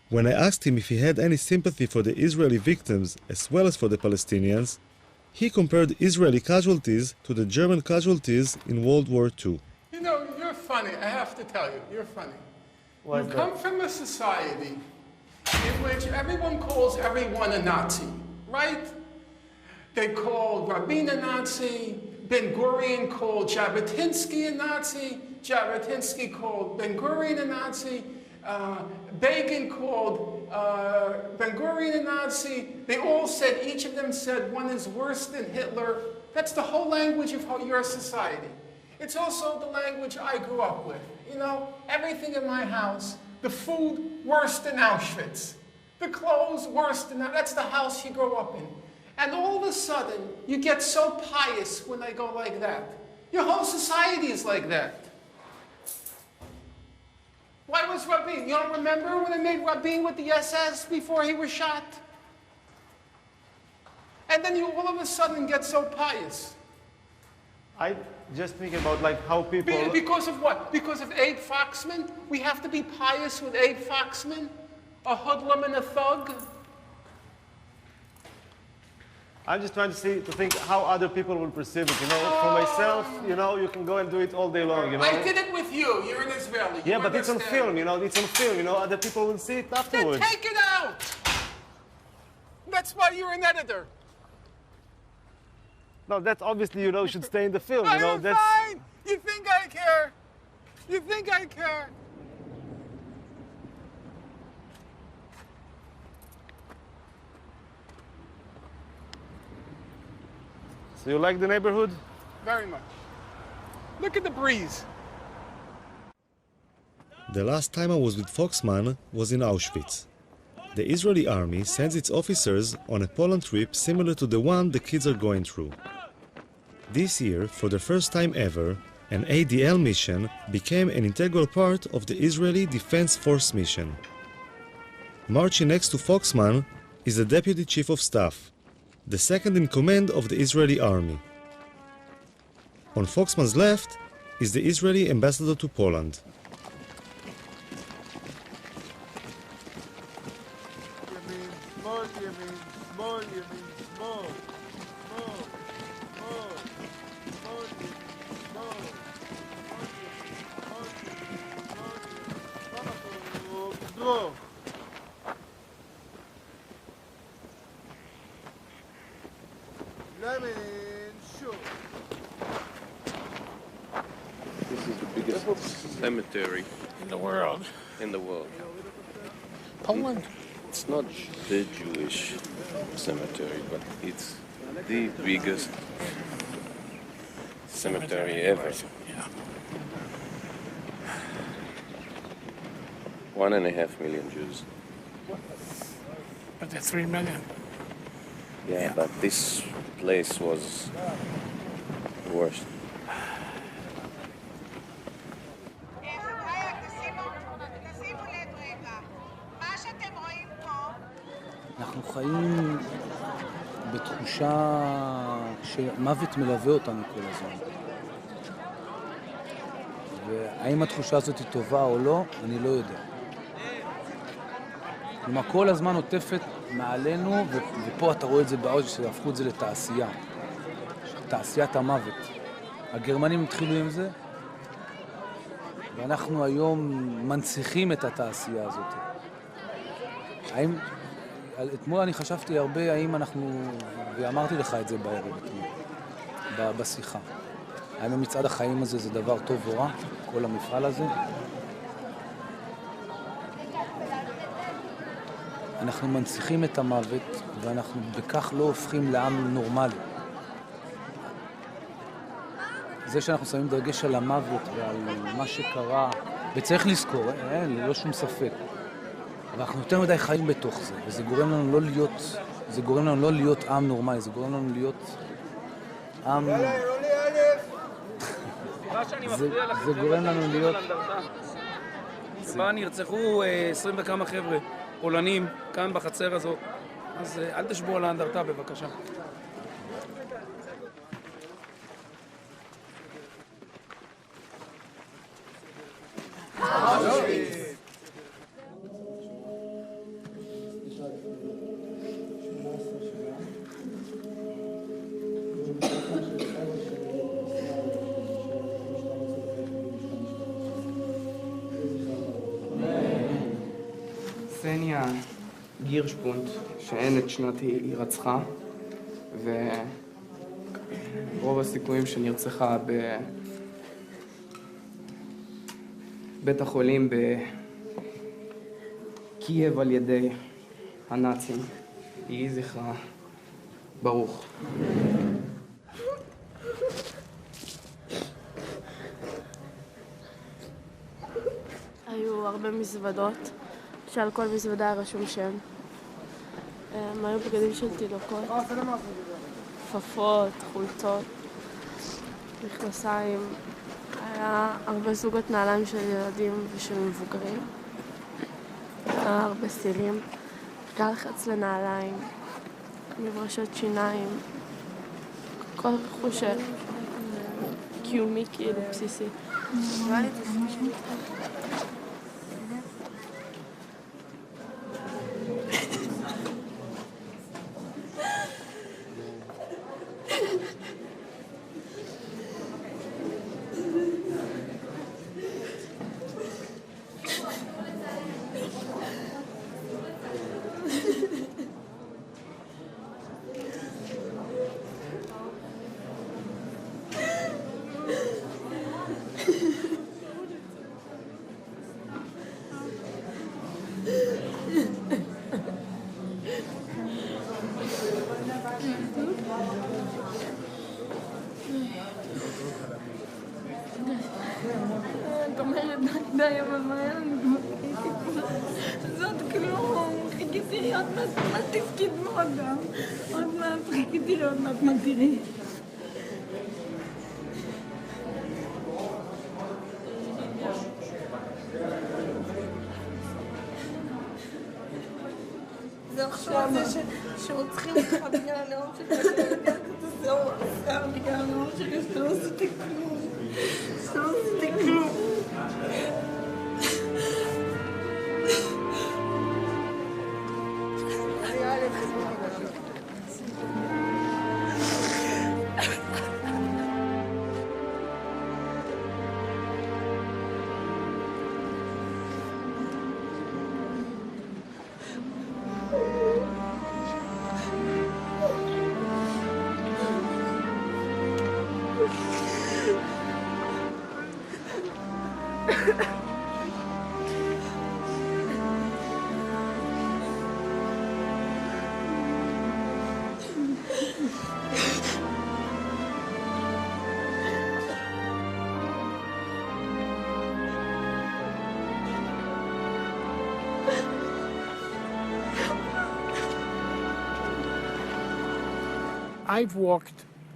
When I asked him if he had any sympathy for the Israeli victims as well as for the Palestinians, he compared Israeli casualties to the German casualties in World War II. You know, you're funny. I have to tell you, you're funny. You come from a society in which everyone calls everyone a Nazi, right? They called Rabin a Nazi, Ben-Gurion called Jabotinsky a Nazi, Jabotinsky called Ben-Gurion a Nazi, Begin called Ben-Gurion a Nazi. They all said, each of them said one is worse than Hitler. That's the whole language of your society. It's also the language I grew up with. You know, everything in my house, the food worse than Auschwitz, the clothes worse than that. That's the house you grow up in. And all of a sudden, you get so pious when they go like that. Your whole society is like that. Why was Rabin? You don't remember when they made Rabin with the SS before he was shot? And then you all of a sudden get so pious. I just think about like how people... Because of what? Because of Abe Foxman? We have to be pious with Abe Foxman? A hoodlum and a thug? I'm just trying to think how other people will perceive it, you know. For myself, you know, you can go and do it all day long, you know. I did it with you. You're an Israeli. Yeah, but it's on film, you know. It's on film, you know. Other people will see it afterwards. Then take it out. That's why you're an editor. No, that's obviously, you know, should stay in the film, you know. That's fine. You think I care? You think I care? So you like the neighborhood? Very much. Look at the breeze. The last time I was with Foxman was in Auschwitz. The Israeli army sends its officers on a Poland trip similar to the one the kids are going through. This year, for the first time ever, an ADL mission became an integral part of the Israeli Defense Force mission. Marching next to Foxman is the Deputy Chief of Staff, the second in command of the Israeli army. On Foxman's left is the Israeli ambassador to Poland. This is the biggest cemetery in the world. In the world. Poland? It's not the Jewish cemetery, but it's the biggest cemetery ever. Yeah. 1.5 million Jews. But they're 3 million. Yeah, but this place was the worst. אנחנו חיים בתחושה שמוות מלווה אותנו כל הזמן. והאם התחושה הזאת היא טובה או לא, אני לא יודע. כלומר, כל הזמן עוטפת מעלינו, ופה אתה רואה את זה בעוד שהפכו את זה לתעשייה. תעשיית המוות. הגרמנים התחילו עם זה, ואנחנו היום מנציחים את התעשייה הזאת. אתמול אני חשבתי הרבה האם אנחנו, ואמרתי לך את זה בערב אתמול, בשיחה. האם המצעד החיים הזה זה דבר טוב או רע, כל המפעל הזה? אנחנו מנציחים את המוות, ואנחנו בכך לא הופכים לעם נורמלי. זה שאנחנו שמים דגש על המוות ועל מה שקרה, וצריך לזכור, לא שום ספק. אבל אנחנו יותר מדי חיים בתוך זה, וזה גורם לנו לא להיות עם נורמלי, זה גורם לנו להיות עם... זה גורם לנו להיות... שבה נרצחו 20 וכמה חבר'ה פולנים כאן בחצר הזאת, אז אל תשבו על האנדרטה בבקשה. סניה גירשפונט, שאין את שנת הירצחה, ורוב הסיכויים שנרצחה בבית החולים בקייב על ידי הנאצים. יהי זכרה ברוך. היו הרבה מזוודות, שעל כל מזוודה היה רשום שם. הם היו בגדים של תינוקות, כפפות, חולצות, מכנסיים. היה הרבה זוגות נעליים של ילדים ושל מבוגרים. היה הרבה סטילים, גל חץ לנעליים, מברשות שיניים, כל רכוש קיומי כאילו בסיסי. את אומרת די, אבל מה היה לנו? זאת כלום, תראי, עוד מעט תתקדמו גם. עוד מעט, תראי, עוד מעט מה תראי. זה עכשיו זה שרוצחים אותך בגלל הנאום שלך, שאתה יודע, זהו, עשה בגלל הנאום שלך, שאתה לא עשית כלום. שאתה לא עשית כלום.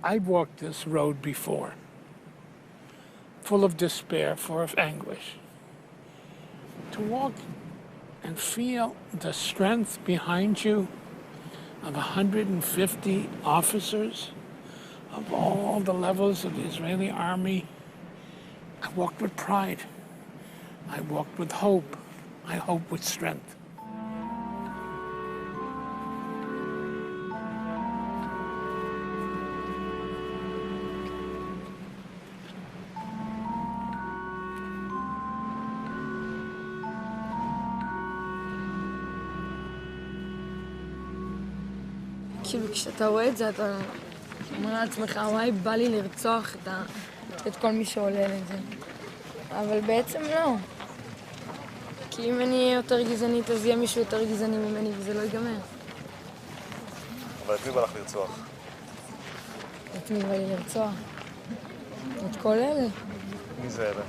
I've walked this road before, full of despair, full of anguish. To walk and feel the strength behind you of 150 officers of all the levels of the Israeli army, I walked with pride. I walked with hope. I hope with strength. כאילו כשאתה רואה את זה, אתה אומר לעצמך, וואי, בא לי לרצוח את כל מי שעולה לזה. אבל בעצם לא. כי אם אני אהיה יותר גזענית, אז יהיה מישהו יותר גזעני ממני, וזה לא ייגמר. אבל את מי בא לך לרצוח? את מי בא לי לרצוח? את כל אלה. מי זה אלה?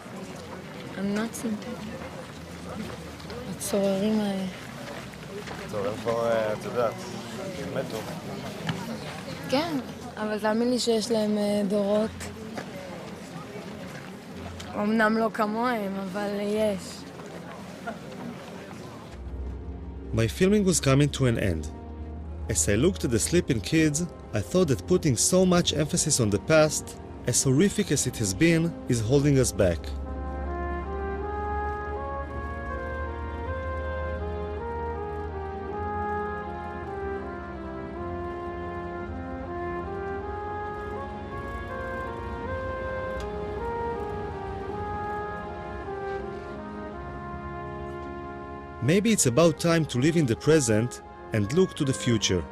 הנאצים. הצוררים האלה. טוב, הם כבר, את יודעת, מתו. כן, אבל תאמין לי שיש להם דורות. אמנם לא כמוהם, אבל יש. My filming was coming to an end. As I looked at the sleeping kids, I thought that putting so much emphasis on the past, as horrific as it has been, is holding us back. Maybe it's about time to live in the present and look to the future.